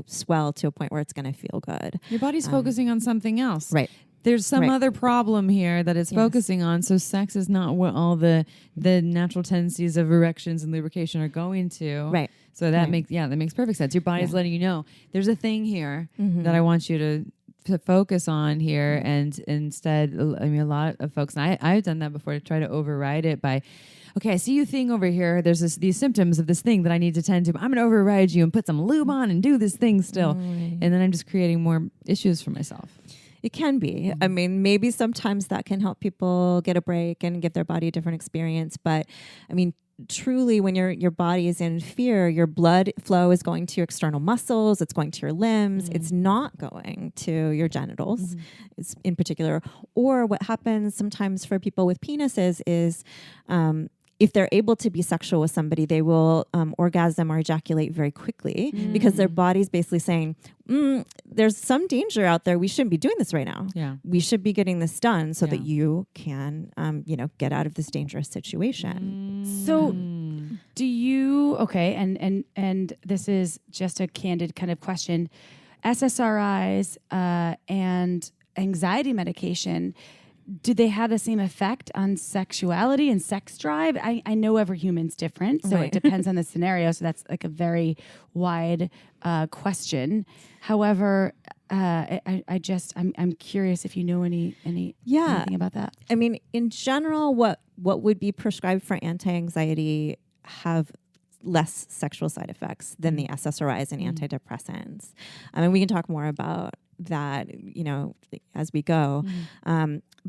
swell to a point where it's going to feel good. Your body's focusing on something else. Right. There's some other problem here that it's focusing on. So sex is not what all the natural tendencies of erections and lubrication are going to. Right. So that makes perfect sense. Your body's letting you know there's a thing here that I want you to focus on here. And instead, I mean, a lot of folks, and I've done that before, to try to override it by, okay, I see you thing over here. There's these symptoms of this thing that I need to tend to. I'm going to override you and put some lube on and do this thing still. And then I'm just creating more issues for myself. It can be. I mean, maybe sometimes that can help people get a break and give their body a different experience. But I mean, truly, when your body is in fear, your blood flow is going to your external muscles. It's going to your limbs. It's not going to your genitals, in particular. Or what happens sometimes for people with penises is, if they're able to be sexual with somebody, they will orgasm or ejaculate very quickly because their body's basically saying, there's some danger out there. We shouldn't be doing this right now. Yeah. We should be getting this done so that you can, get out of this dangerous situation. So do you, and this is just a candid kind of question, SSRIs and anxiety medication, do they have the same effect on sexuality and sex drive? I know every human's different, so it depends on the scenario. So that's like a very wide question. However, I'm curious if you know anything about that. I mean, in general, what would be prescribed for anti-anxiety have less sexual side effects than the SSRIs and antidepressants. I mean, we can talk more about that, as we go.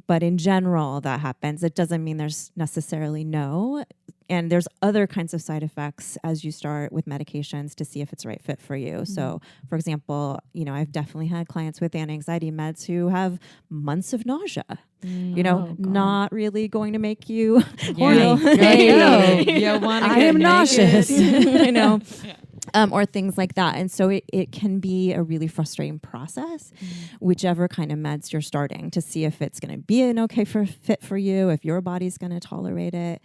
But in general, that happens. It doesn't mean there's necessarily no. And there's other kinds of side effects as you start with medications to see if it's the right fit for you. So, for example, I've definitely had clients with anti-anxiety meds who have months of nausea. Not really going to make you horny. I am nauseous. I know. Or things like that. And so it can be a really frustrating process, whichever kind of meds you're starting, to see if it's going to be an okay fit for you, if your body's going to tolerate it,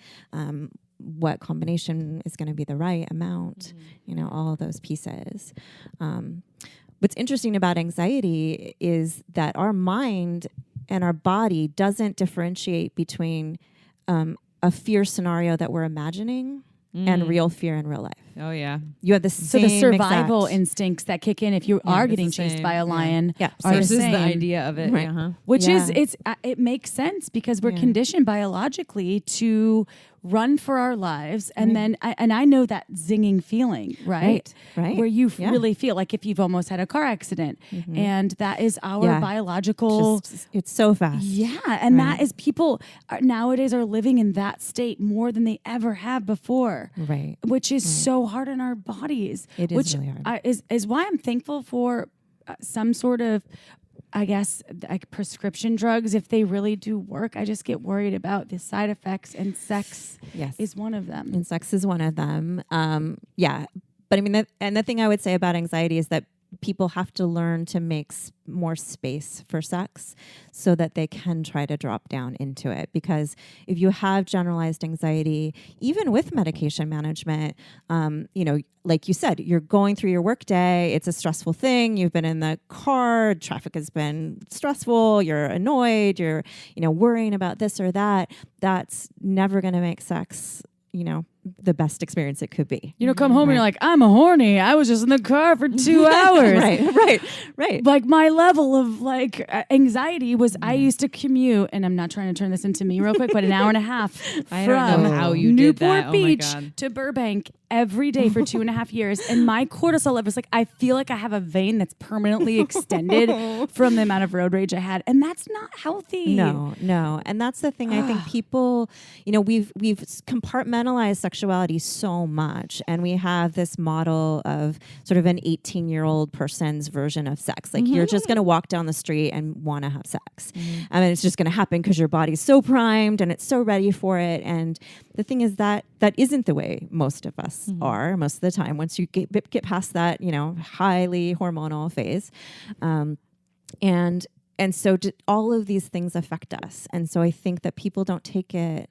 what combination is going to be the right amount, all of those pieces. What's interesting about anxiety is that our mind and our body doesn't differentiate between a fear scenario that we're imagining and real fear in real life. Oh, yeah. You have the same So the survival instincts that kick in if you are getting chased by a lion are this the is same. the idea of it. Right. Which is, it makes sense because we're conditioned biologically to run for our lives. And then, I know that zinging feeling, right? Right. Where you really feel like if you've almost had a car accident. And that is our biological... it's so fast. Yeah. And that is people nowadays are living in that state more than they ever have before. Right. Which is so hard on our bodies. It is really hard. Is why I'm thankful for some sort of, I guess, like prescription drugs, if they really do work. I just get worried about the side effects, and sex is one of them. And sex is one of them. But I mean, the thing I would say about anxiety is that people have to learn to make more space for sex so that they can try to drop down into it. Because if you have generalized anxiety, even with medication management, like you said, you're going through your work day. It's a stressful thing. You've been in the car. Traffic has been stressful. You're annoyed. You're, worrying about this or that. That's never going to make sex, the best experience it could be. Come home and you're like, I'm horny. I was just in the car for 2 hours. Right. Like my level of anxiety was, I used to commute, and I'm not trying to turn this into me real quick, but an hour and a half I from don't know how you Newport did that. Beach Oh my God. to Burbank every day for 2.5 years. And my cortisol level was like, I feel like I have a vein that's permanently extended from the amount of road rage I had. And that's not healthy. No. And that's the thing. I think people, we've compartmentalized sexuality so much, and we have this model of sort of an 18-year-old person's version of sex. Like you're just going to walk down the street and want to have sex. And it's just going to happen because your body's so primed and it's so ready for it. And the thing is that isn't the way most of us are most of the time. Once you get past that, highly hormonal phase. And so all of these things affect us. And so I think that people don't take it,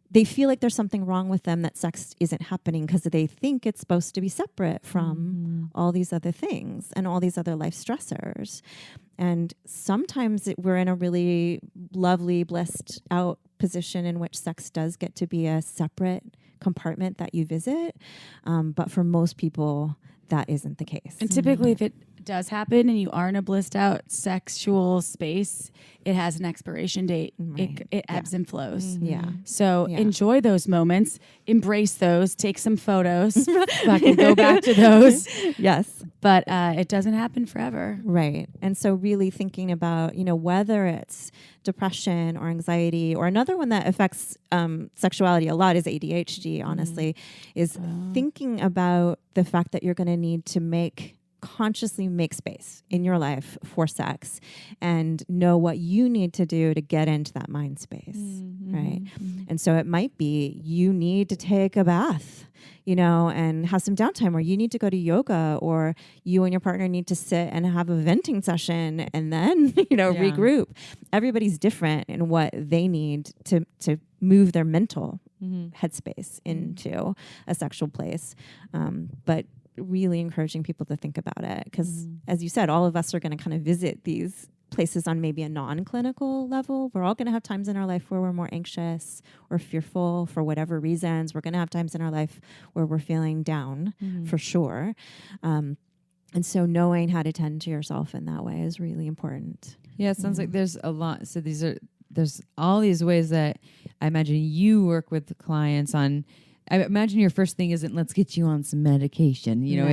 they feel like there's something wrong with them that sex isn't happening because they think it's supposed to be separate from all these other things and all these other life stressors. And sometimes we're in a really lovely, blissed out position in which sex does get to be a separate compartment that you visit. But for most people, that isn't the case. And typically if it does happen and you are in a blissed out sexual space, it has an expiration date. Right. It ebbs and flows. So enjoy those moments, embrace those, take some photos, fucking go back to those. Yes. But it doesn't happen forever. Right. And so really thinking about, whether it's depression or anxiety, or another one that affects sexuality a lot is ADHD, honestly, is thinking about the fact that you're going to need to consciously make space in your life for sex and know what you need to do to get into that mind space, right? And so it might be you need to take a bath, and have some downtime, or you need to go to yoga, or you and your partner need to sit and have a venting session and then, regroup. Everybody's different in what they need to move their mental headspace into a sexual place. But really encouraging people to think about it because, as you said, all of us are going to kind of visit these places on maybe a non-clinical level. We're all going to have times in our life where we're more anxious or fearful for whatever reasons. We're going to have times in our life where we're feeling down for sure. And so knowing how to tend to yourself in that way is really important. Yeah, it sounds like there's a lot. So there's all these ways that I imagine you work with the clients on. I imagine your first thing isn't let's get you on some medication. You know,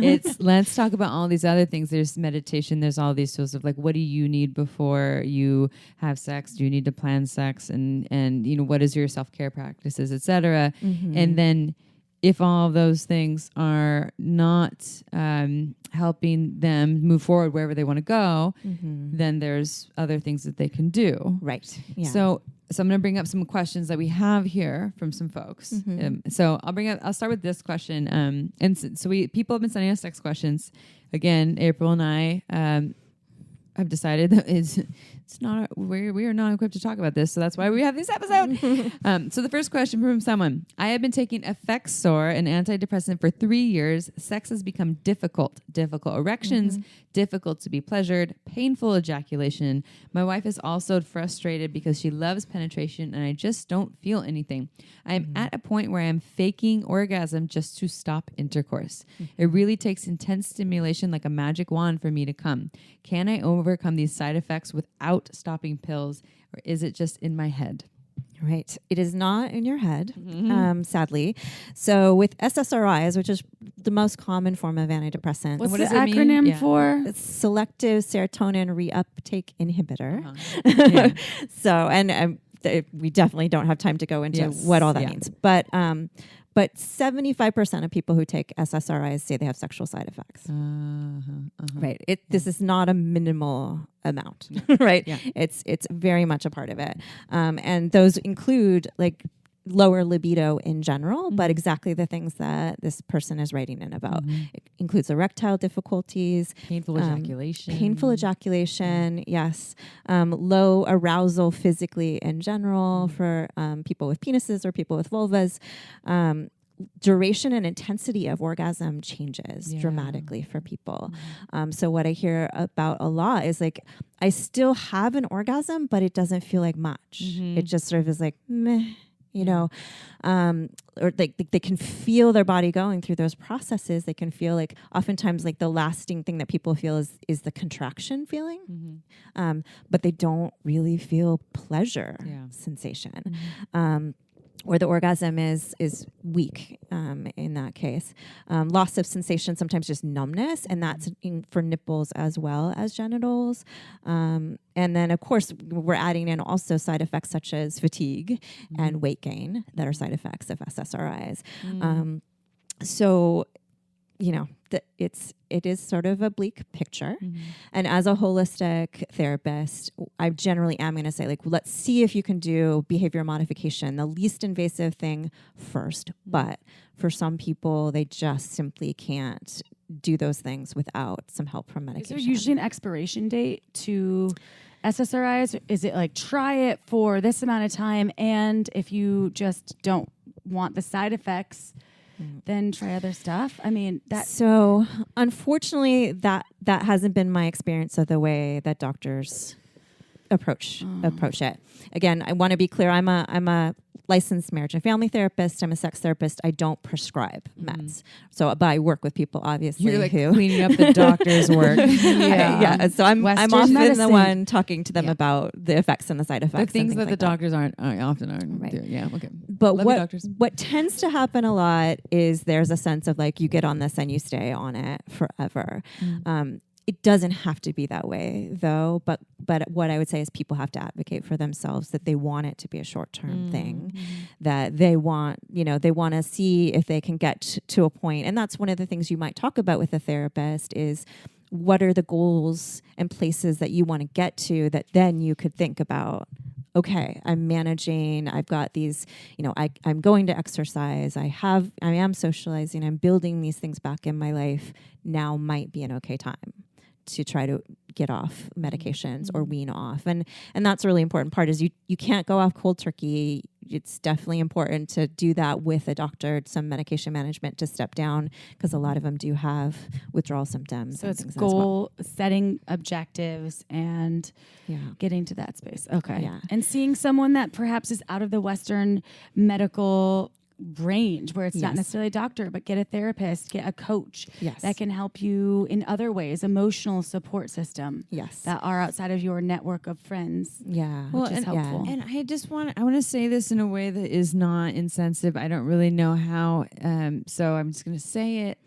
it's let's talk about all these other things. There's meditation. There's all these tools of like, what do you need before you have sex? Do you need to plan sex? And you know, what is your self-care practices, et cetera? And then if all of those things are not helping them move forward wherever they want to go, then there's other things that they can do. Right. Yeah. So I'm going to bring up some questions that we have here from some folks. So I'll start with this question. And so people have been sending us sex questions. Again, April and I have decided that it's not we are not equipped to talk about this, so that's why we have this episode. So the first question from someone: I have been taking Effexor, an antidepressant, for 3 years. Sex has become difficult erections, difficult to be pleasured, painful ejaculation. My wife is also frustrated because she loves penetration and I just don't feel anything. I am at a point where I am faking orgasm just to stop intercourse. It really takes intense stimulation like a magic wand for me to come. Can I overcome these side effects without stopping pills, or is it just in my head? Right. It is not in your head, sadly. So with SSRIs, which is the most common form of antidepressants. What does the acronym for? It's selective serotonin reuptake inhibitor. So, we definitely don't have time to go into what all that means. But 75% of people who take SSRIs say they have sexual side effects. Right. This is not a minimal amount, right? Yeah. It's very much a part of it. And those include like lower libido in general, but exactly the things that this person is writing in about. It includes erectile difficulties, painful ejaculation, yes, low arousal physically in general for people with penises or people with vulvas. Duration and intensity of orgasm changes dramatically for people. So what I hear about a lot is like, I still have an orgasm, but it doesn't feel like much. It just sort of is like, meh. You know, or they can feel their body going through those processes. They can feel like oftentimes like the lasting thing that people feel is the contraction feeling, but they don't really feel pleasure sensation. Or the orgasm is weak in that case. Loss of sensation, sometimes just numbness, and that's for nipples as well as genitals. And then, of course, we're adding in also side effects such as fatigue and weight gain that are side effects of SSRIs. So, you know, it is sort of a bleak picture. And as a holistic therapist, I generally am going to say, like, let's see if you can do behavior modification, the least invasive thing first. But for some people, they just simply can't do those things without some help from medication. Is there usually an expiration date to SSRIs? Is it like, try it for this amount of time, and if you just don't want the side effects, then try other stuff? I mean, that. So unfortunately, that hasn't been my experience of the way that doctors approach it. Again, I want to be clear. I'm a licensed marriage and family therapist. I'm a sex therapist. I don't prescribe meds. So, but I work with people, obviously. You're like cleaning up the doctor's work. So I'm often the one talking to them about the effects and the side effects. The things that the doctors aren't right. Doing. Yeah. Okay. But what tends to happen a lot is there's a sense of like, you get on this and you stay on it forever. It doesn't have to be that way, though. But what I would say is people have to advocate for themselves, that they want it to be a short-term thing, that they want to see if they can get to a point. And that's one of the things you might talk about with a therapist is, what are the goals and places that you want to get to, that then you could think about, okay, I'm managing, I've got these, I'm going to exercise, I am socializing, I'm building these things back in my life. Now might be an okay time to try to get off medications or wean off. And that's a really important part, is you can't go off cold turkey. it's definitely important to do that with a doctor, some medication management to step down, because a lot of them do have withdrawal symptoms. So it's goal setting objectives and getting to that space. Okay. Yeah. And seeing someone that perhaps is out of the Western medical range, where it's not necessarily a doctor, but get a therapist, get a coach that can help you in other ways, emotional support system that are outside of your network of friends. Which is helpful. And I want to say this in a way that is not insensitive. I don't really know how, so I'm just going to say it.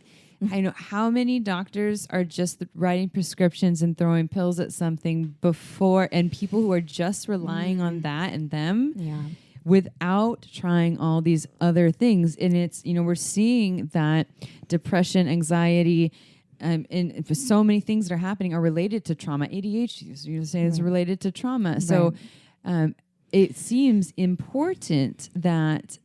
I know how many doctors are just writing prescriptions and throwing pills at something before, and people who are just relying on that and them without trying all these other things. And it's, we're seeing that depression, anxiety, and for so many things that are happening are related to trauma. ADHD, so you're saying it's related to trauma. So it seems important that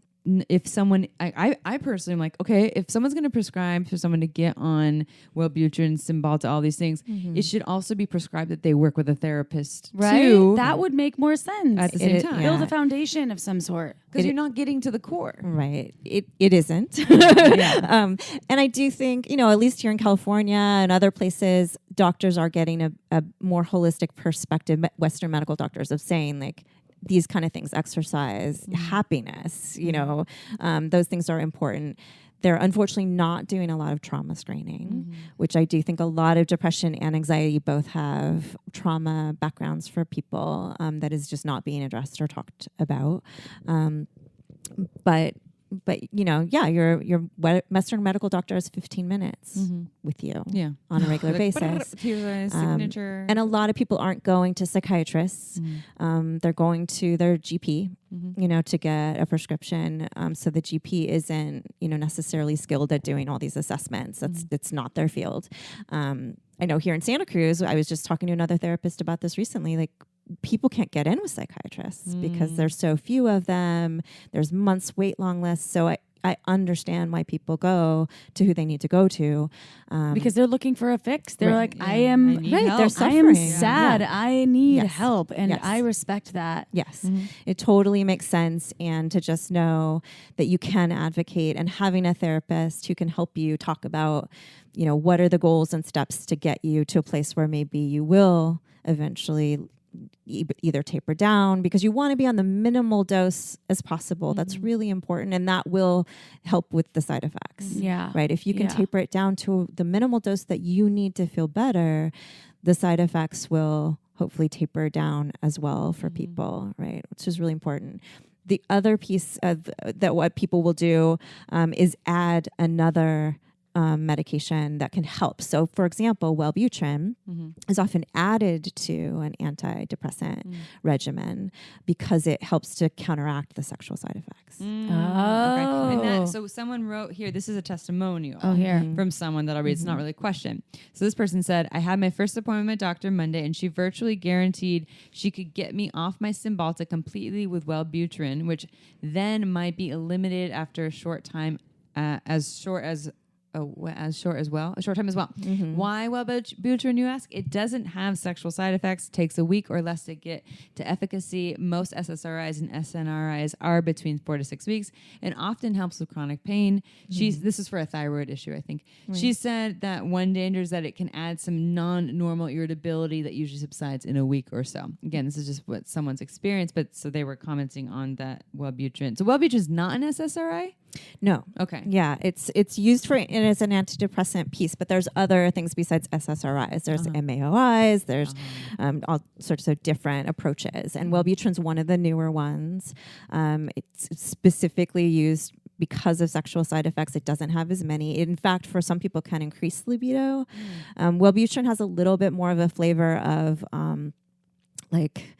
if someone, I personally am like, okay, if someone's going to prescribe for someone to get on Wellbutrin, Cymbalta, all these things, it should also be prescribed that they work with a therapist too. That would make more sense. At the same time. Build a foundation of some sort. Because you're not getting to the core. Right. It isn't. And I do think, at least here in California and other places, doctors are getting a more holistic perspective, Western medical doctors, of saying like, these kind of things, exercise, happiness, those things are important. They're unfortunately not doing a lot of trauma screening, which I do think a lot of depression and anxiety both have trauma backgrounds for people that is just not being addressed or talked about. But your Western medical doctor is 15 minutes with you on a regular basis. Signature. And a lot of people aren't going to psychiatrists. They're going to their GP, to get a prescription. So the GP isn't, necessarily skilled at doing all these assessments. It's not their field. I know here in Santa Cruz, I was just talking to another therapist about this recently, like, people can't get in with psychiatrists because there's so few of them. There's months wait long lists. So I understand why people go to who they need to go to. Because they're looking for a fix. They're like, I am suffering. sad. I need help. And I respect that. Yes, it totally makes sense. And to just know that you can advocate, and having a therapist who can help you talk about, what are the goals and steps to get you to a place where maybe you will eventually either taper down, because you want to be on the minimal dose as possible. That's really important, and that will help with the side effects. Right. If you can taper it down to the minimal dose that you need to feel better, the side effects will hopefully taper down as well for people, right? Which is really important. The other piece of that what people will do is add another medication that can help. So, for example, Wellbutrin is often added to an antidepressant regimen because it helps to counteract the sexual side effects. And so someone wrote here, this is a testimonial from someone that I'll read. It's not really a question. So this person said, I had my first appointment with my doctor Monday, and she virtually guaranteed she could get me off my Cymbalta completely with Wellbutrin, which then might be eliminated after a short time, a short time as well. Why Wellbutrin, you ask? It doesn't have sexual side effects, takes a week or less to get to efficacy. Most SSRIs and SNRIs are between 4 to 6 weeks, and often helps with chronic pain. This is for a thyroid issue, I think. She said that one danger is that it can add some non-normal irritability that usually subsides in a week or so. Again, this is just what someone's experience, but so they were commenting on that Wellbutrin. So Wellbutrin is not an SSRI? No. Okay. Yeah, it's used for it as an antidepressant piece, but there's other things besides SSRIs. There's MAOIs. There's all sorts of different approaches, and Wellbutrin's one of the newer ones. It's specifically used because of sexual side effects. It doesn't have as many. In fact, for some people, can increase libido. Wellbutrin has a little bit more of a flavor of like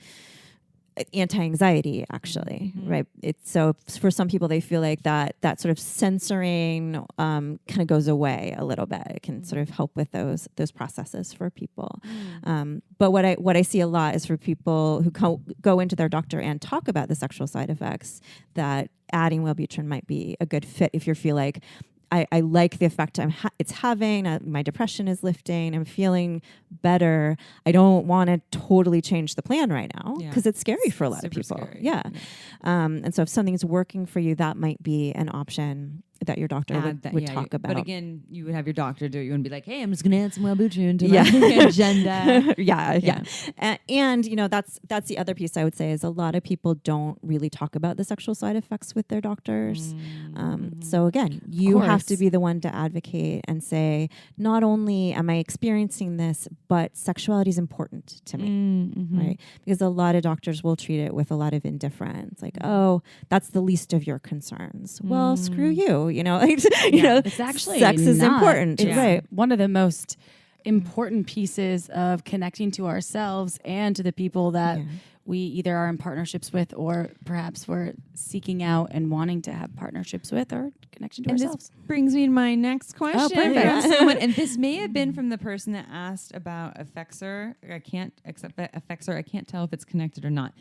anti-anxiety, actually, right? It's so for some people, they feel like that sort of censoring kind of goes away a little bit. It can sort of help with those processes for people. But what I see a lot is for people who go into their doctor and talk about the sexual side effects, that adding Wellbutrin might be a good fit if you feel like, I like the effect it's having. My depression is lifting. I'm feeling better. I don't want to totally change the plan right now because it's scary for a lot of people. Scary. Yeah. And so if something's working for you, that might be an option that your doctor would talk about. But again, you would have your doctor do it. You wouldn't be like, hey, I'm just going to add some Wellbutrin to my agenda. Yeah. And you know, that's the other piece I would say is a lot of people don't really talk about the sexual side effects with their doctors. So again, you have to be the one to advocate and say, not only am I experiencing this, but sexuality is important to me, right? Because a lot of doctors will treat it with a lot of indifference, like, oh, that's the least of your concerns. Well, screw you. You know, it's actually sex is important, it's right? One of the most important pieces of connecting to ourselves and to the people that we either are in partnerships with, or perhaps we're seeking out and wanting to have partnerships with, or connection to ourselves. This brings me to my next question. Perfect. From someone, and this may have been from the person that asked about Effexor. I can't tell if it's connected or not.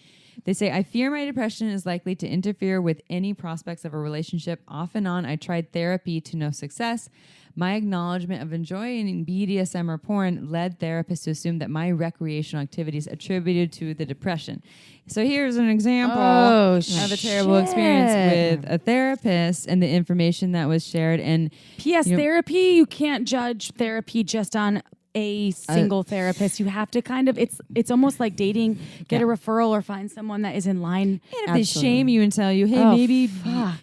They say, I fear my depression is likely to interfere with any prospects of a relationship. Off and on, I tried therapy to no success. My acknowledgement of enjoying BDSM or porn led therapists to assume that my recreational activities attributed to the depression. So here's an example of a terrible experience with a therapist and the information that was shared. And P.S. Therapy, you can't judge therapy just on a single therapist. You have to kind of, it's almost like dating, get a referral or find someone that is in line. And if they shame you and tell you, hey, maybe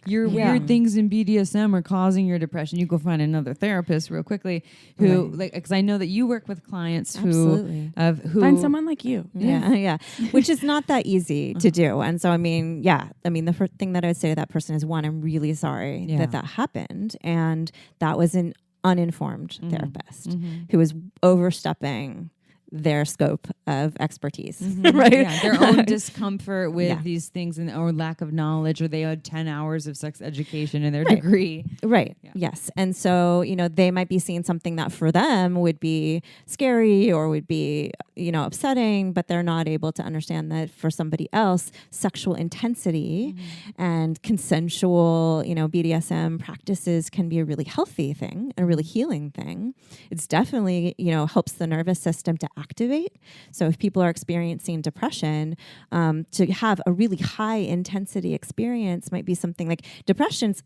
your weird things in BDSM are causing your depression, you go find another therapist real quickly who, like, because I know that you work with clients who find someone like you. Yeah. Which is not that easy to do. And so, the first thing that I would say to that person is, one, I'm really sorry that happened. And that was an uninformed therapist who was overstepping their scope of expertise, right? Yeah, their own discomfort with these things or lack of knowledge, or they had 10 hours of sex education in their degree. Right. Yeah. Yes. And so, they might be seeing something that for them would be scary or would be, upsetting, but they're not able to understand that for somebody else, sexual intensity and consensual, BDSM practices can be a really healthy thing, a really healing thing. It's definitely, helps the nervous system to activate. So if people are experiencing depression, to have a really high intensity experience might be something like depression's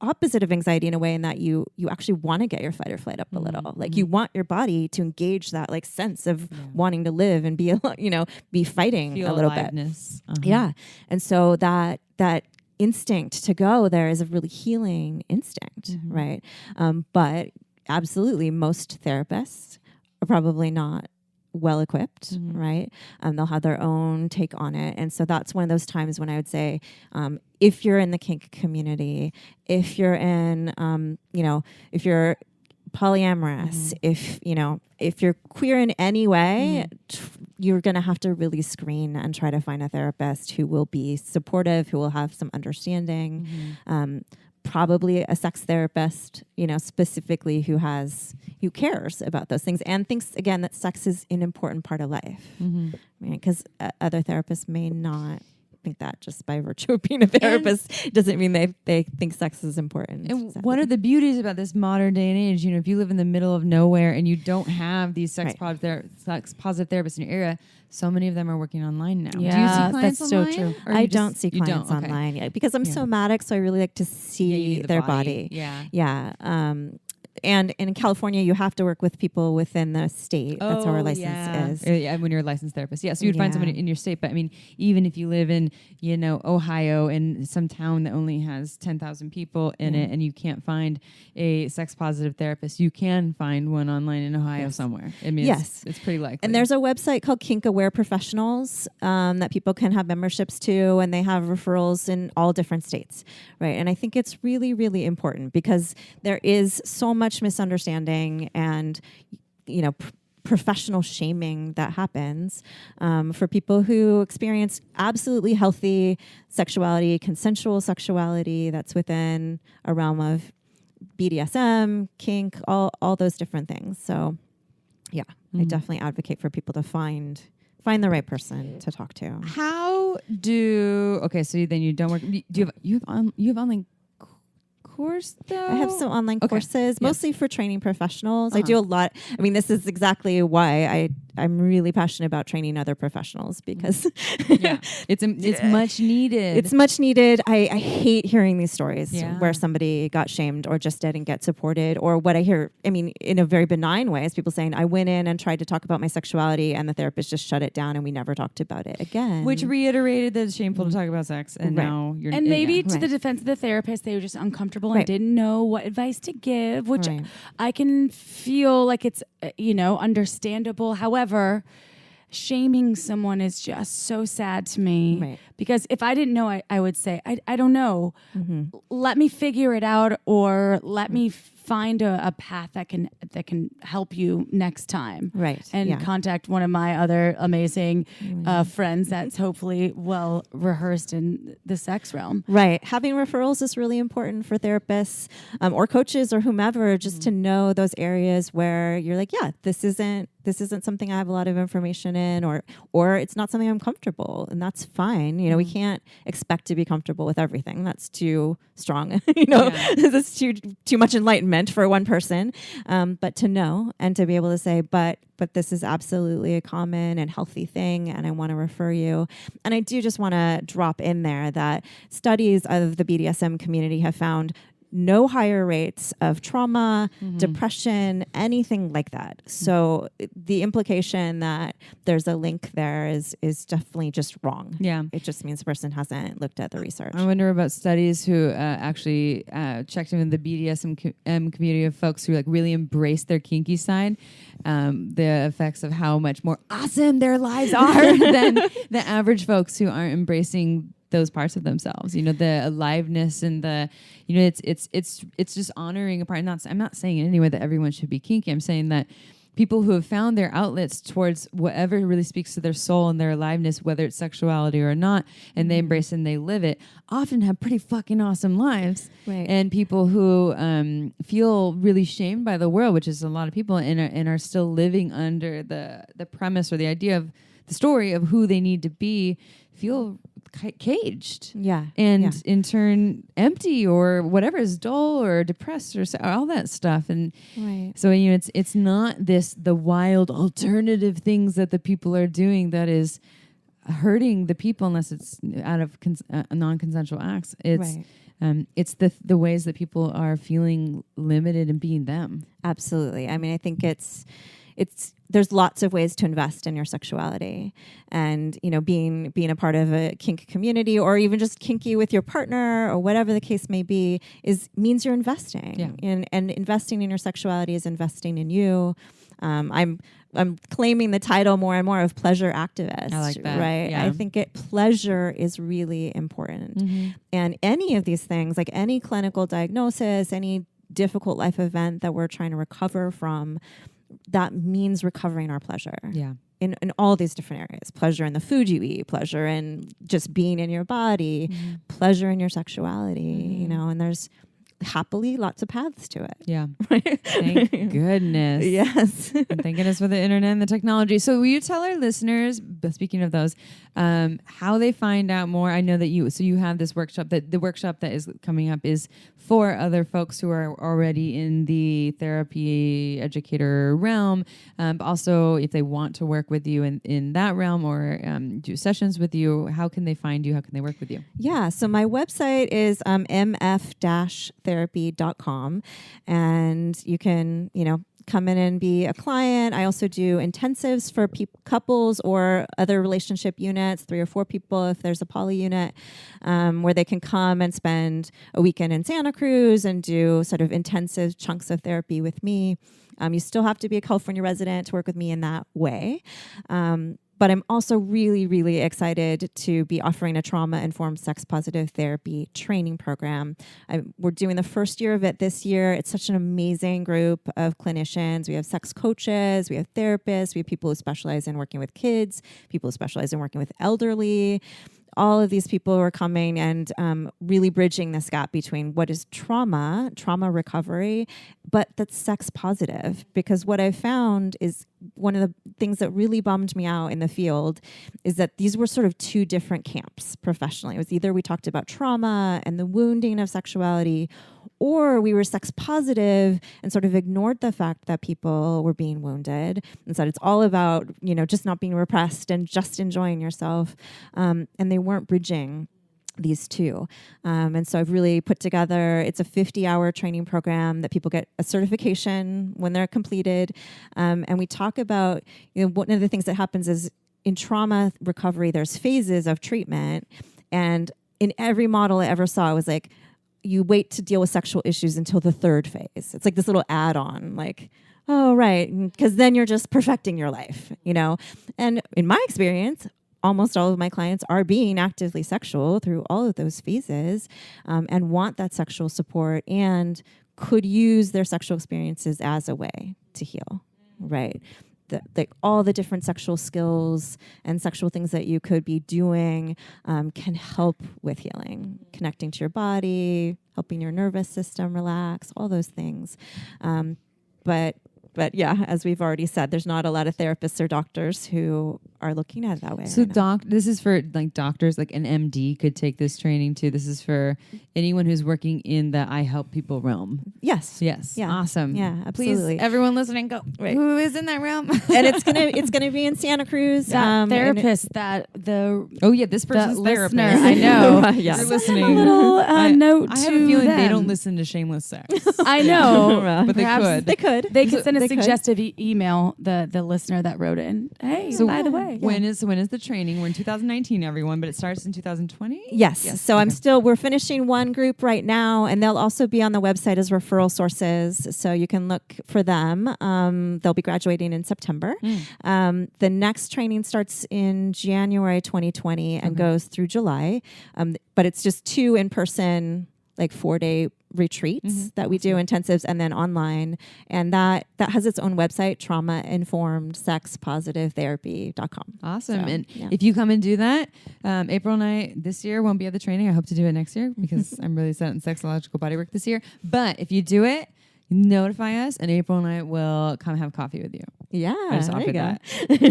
opposite of anxiety in a way in that you actually want to get your fight or flight up a little. Like you want your body to engage that like sense of wanting to live and be, be fighting a little bit. Yeah. And so that instinct to go there is a really healing instinct, right? But absolutely most therapists are probably not well equipped, right? They'll have their own take on it. And so that's one of those times when I would say, if you're in the kink community, if you're in, if you're polyamorous, if you're queer in any way, you're going to have to really screen and try to find a therapist who will be supportive, who will have some understanding, probably a sex therapist, specifically who cares about those things and thinks, again, that sex is an important part of life. Because other therapists may not think that just by virtue of being a therapist doesn't mean they think sex is important. And one of the beauties about this modern day and age, if you live in the middle of nowhere and you don't have these sex positive therapists in your area, so many of them are working online now. Yeah, do you see clients that's online? So true. I don't see clients online yet because I'm somatic, so I really like to see their body. Yeah. And in California, you have to work with people within the state. That's how our license is. Yeah, when you're a licensed therapist. Yeah, so you'd find someone in your state. But even if you live in, Ohio, in some town that only has 10,000 people in it, and you can't find a sex-positive therapist, you can find one online in Ohio somewhere. It's pretty likely. And there's a website called Kink Aware Professionals that people can have memberships to, and they have referrals in all different states, right? And I think it's really, really important because there is so much misunderstanding and professional shaming that happens for people who experience absolutely healthy sexuality, consensual sexuality that's within a realm of BDSM, kink, all those different things. So I definitely advocate for people to find the right person to talk to. So then you don't work, do you have online course, though? I have some online courses, mostly for training professionals. I do a lot. I mean, this is exactly why I'm really passionate about training other professionals, because it's much needed. It's much needed. I hate hearing these stories where somebody got shamed or just didn't get supported, or what I hear, I mean, in a very benign way, is people saying, I went in and tried to talk about my sexuality and the therapist just shut it down and we never talked about it again. Which reiterated that it's shameful to talk about sex, and now you're... And maybe to the defense of the therapist, they were just uncomfortable and didn't know what advice to give, which I can feel like it's, understandable. However, shaming someone is just so sad to me, because if I didn't know, I would say, I don't know. Mm-hmm. Let me figure it out, or let me find a path that can help you next time. And contact one of my other amazing friends that's hopefully well rehearsed in the sex realm. Having referrals is really important for therapists or coaches or whomever, just to know those areas where you're like, this isn't something I have a lot of information in, or it's not something I'm comfortable, and that's fine. We can't expect to be comfortable with everything. That's too strong. That's too much enlightenment for one person. But to know and to be able to say, but this is absolutely a common and healthy thing, and I want to refer you. And I do just want to drop in there that studies of the BDSM community have found no higher rates of trauma, depression, anything like that. So the implication that there's a link there is definitely just wrong. It just means the person hasn't looked at the research. I wonder about studies who actually checked in the BDSM community of folks who really embrace their kinky side, the effects of how much more awesome their lives are than the average folks who aren't embracing those parts of themselves, the aliveness and the, it's just honoring a part. I'm not saying in any way that everyone should be kinky. I'm saying that people who have found their outlets towards whatever really speaks to their soul and their aliveness, whether it's sexuality or not, and they embrace it and they live it, often have pretty fucking awesome lives. And people who feel really shamed by the world, which is a lot of people, and are still living under the premise or the idea of the story of who they need to be, feel caged, and in turn empty, or whatever, is dull or depressed or all that stuff. And so it's not the wild alternative things that the people are doing that is hurting the people, unless it's out of non-consensual acts. It's the ways that people are feeling limited and being them. Absolutely. I mean, I think there's lots of ways to invest in your sexuality, and being a part of a kink community, or even just kinky with your partner, or whatever the case may be, means you're investing. And investing in your sexuality is investing in you. I'm claiming the title more and more of pleasure activist. I like that. I think pleasure is really important, and any of these things, like any clinical diagnosis, any difficult life event that we're trying to recover from, that means recovering our pleasure. In all these different areas. Pleasure in the food you eat, pleasure in just being in your body, pleasure in your sexuality, and there's happily lots of paths to it. Thank goodness. Yes. And thank goodness for the internet and the technology. So will you tell our listeners, speaking of those, how they find out more? I know that you have this workshop, that the workshop that is coming up is for other folks who are already in the therapy educator realm. But also, if they want to work with you in that realm, or do sessions with you, how can they find you? How can they work with you? Yeah. So my website is mf-therapy.com, and you can, come in and be a client. I also do intensives for couples or other relationship units, 3 or 4 people if there's a poly unit, where they can come and spend a weekend in Santa Cruz and do sort of intensive chunks of therapy with me. You still have to be a California resident to work with me in that way. But I'm also really, really excited to be offering a trauma-informed sex-positive therapy training program. We're doing the first year of it this year. It's such an amazing group of clinicians. We have sex coaches, we have therapists, we have people who specialize in working with kids, people who specialize in working with elderly. All of these people are coming and really bridging this gap between what is trauma recovery, but that's sex positive. Because what I've found is one of the things that really bummed me out in the field is that these were sort of two different camps professionally. It was either we talked about trauma and the wounding of sexuality, or we were sex positive and sort of ignored the fact that people were being wounded and said it's all about, just not being repressed and just enjoying yourself. And they weren't bridging these two. And so I've really put together, it's a 50-hour training program that people get a certification when they're completed. And we talk about, one of the things that happens is in trauma recovery, there's phases of treatment. And in every model I ever saw, it was like, you wait to deal with sexual issues until the third phase. It's like this little add-on, like, oh, right, because then you're just perfecting your life, And in my experience, almost all of my clients are being actively sexual through all of those phases and want that sexual support and could use their sexual experiences as a way to heal, right? All the different sexual skills and sexual things that you could be doing can help with healing, connecting to your body, helping your nervous system relax, all those things. But yeah, as we've already said, there's not a lot of therapists or doctors who are looking at it that way. So this is for like doctors, like an MD could take this training too. This is for anyone who's working in the I help people realm. Yes. Yes. Yeah. Awesome. Yeah, absolutely. Please, everyone listening, go. Right. Who is in that realm? And it's gonna be in Santa Cruz. Therapist this person's therapist. I know. Yeah. You're listening. A little note I to have a feeling them. they don't listen to Shameless Sex. I know, but they could. They could. They could send a They could. suggestive email. The listener that wrote in. Hey, So by the way, when is the training? We're in 2019, everyone, but it starts in 2020. Yes. So we're finishing one group right now, and they'll also be on the website as referral sources. So you can look for them. They'll be graduating in September. The next training starts in January 2020 and goes through July. But it's just 2 in-person, like 4-day retreats that we do, intensives, and then online. And that has its own website, traumainformedsexpositive.therapy.com. Awesome. So, and yeah. if you come and do that, April and I this year won't be at the training. I hope to do it next year because I'm really set on sexological bodywork this year. But if you do it, notify us, and April and I will come have coffee with you. Yeah, I just offered that.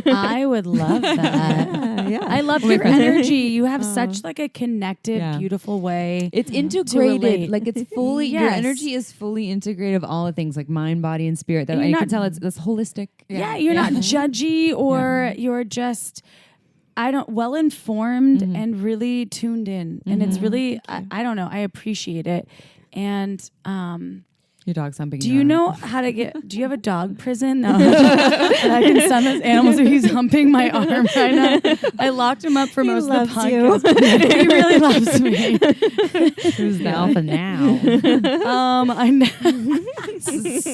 I would love that. Yeah. I love your energy. You have such like a connected, beautiful way. It's integrated. Like it's fully, your energy is fully integrated of all the things like mind, body, and spirit. That I can tell it's holistic. Yeah, you're not judgy or you're just well informed and really tuned in. And it's really, I don't know, I appreciate it. And your dog's humping. Do you know how to get? Do you have a dog prison? No, that I can send those animals. He's humping my arm right now. I locked him up for most of the podcast. He really loves me. Who's the alpha now? I know.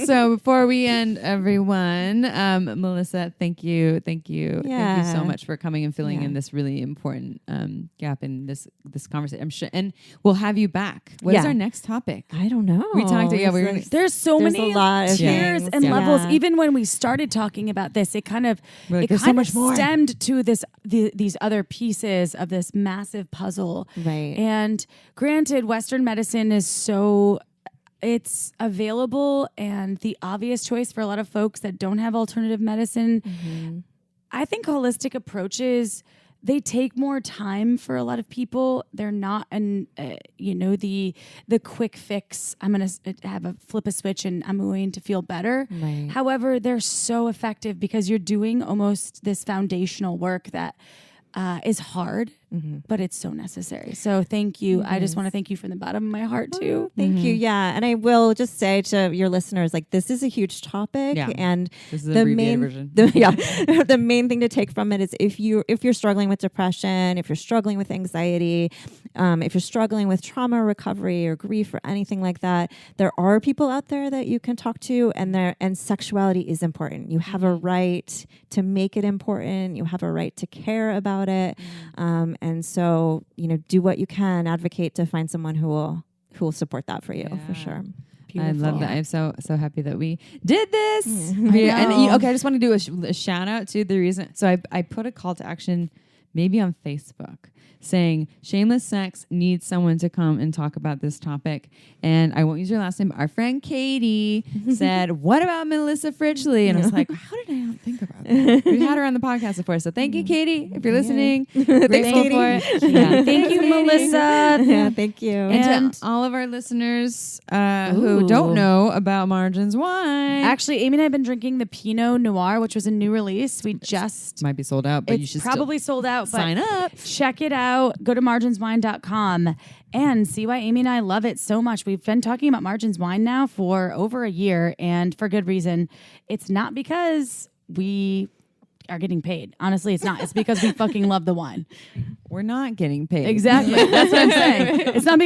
So before we end, everyone, Melissa, thank you so much for coming and filling in this really important gap in this conversation. I'm sure, and we'll have you back. What is our next topic? I don't know. We talked. Yeah, we were. There's many a lot of tiers things. and levels. Even when we started talking about this, it kind of stemmed to these other pieces of this massive puzzle. Right. And granted, Western medicine is it's available and the obvious choice for a lot of folks that don't have alternative medicine. I think holistic approaches, they take more time for a lot of people. They're not the quick fix. I'm going to flip a switch and I'm going to feel better. Right. However, they're so effective because you're doing almost this foundational work that is hard, but it's so necessary. So thank you. I just want to thank you from the bottom of my heart too. Thank you. Yeah. And I will just say to your listeners, like, this is a huge topic. Yeah. And this is the abbreviated version. The main thing to take from it is if you're struggling with depression, if you're struggling with anxiety, if you're struggling with trauma recovery or grief or anything like that, there are people out there that you can talk to, and sexuality is important. You have a right to make it important. You have a right to care about it. And so, do what you can, advocate to find someone who will support that for you, for sure. Beautiful. I love that. I'm so happy that we did this. I just want to do a shout out to the reason. So I put a call to action maybe on Facebook, saying Shameless Sex needs someone to come and talk about this topic. And I won't use your last name. Our friend Katie said, what about Melissa Fritchle? And I was like, how did I not think about that? We had her on the podcast before. So thank you, Katie, if you're listening. Grateful for it. Yeah. Thank you, Melissa. Yeah, thank you. And to all of our listeners who don't know about Margins Wine. Actually, Amy and I have been drinking the Pinot Noir, which was a new release. We just... might be sold out, but you should probably sold out. But sign up. Check it out. Go to marginswine.com and see why Amy and I love it so much. We've been talking about Margins Wine now for over a year, and for good reason. It's not because we are getting paid. Honestly, it's not. It's because we fucking love the wine. We're not getting paid. Exactly. That's what I'm saying. It's not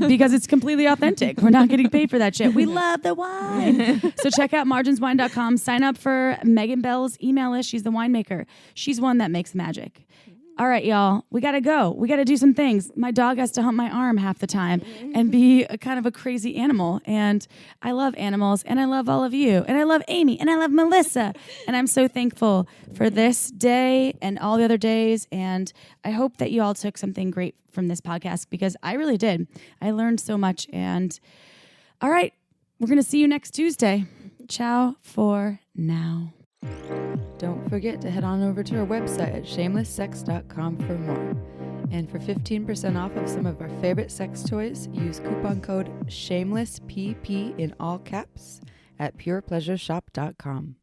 because it's completely authentic. We're not getting paid for that shit. We love the wine. So check out marginswine.com. Sign up for Megan Bell's email list. She's the winemaker. She's one that makes magic. All right, y'all, we got to go. We got to do some things. My dog has to hump my arm half the time and be a kind of a crazy animal. And I love animals, and I love all of you. And I love Amy, and I love Melissa. And I'm so thankful for this day and all the other days. And I hope that you all took something great from this podcast, because I really did. I learned so much. And all right, we're going to see you next Tuesday. Ciao for now. Don't forget to head on over to our website at shamelesssex.com for more. And for 15% off of some of our favorite sex toys, use coupon code SHAMELESSPP in all caps at purepleasureshop.com.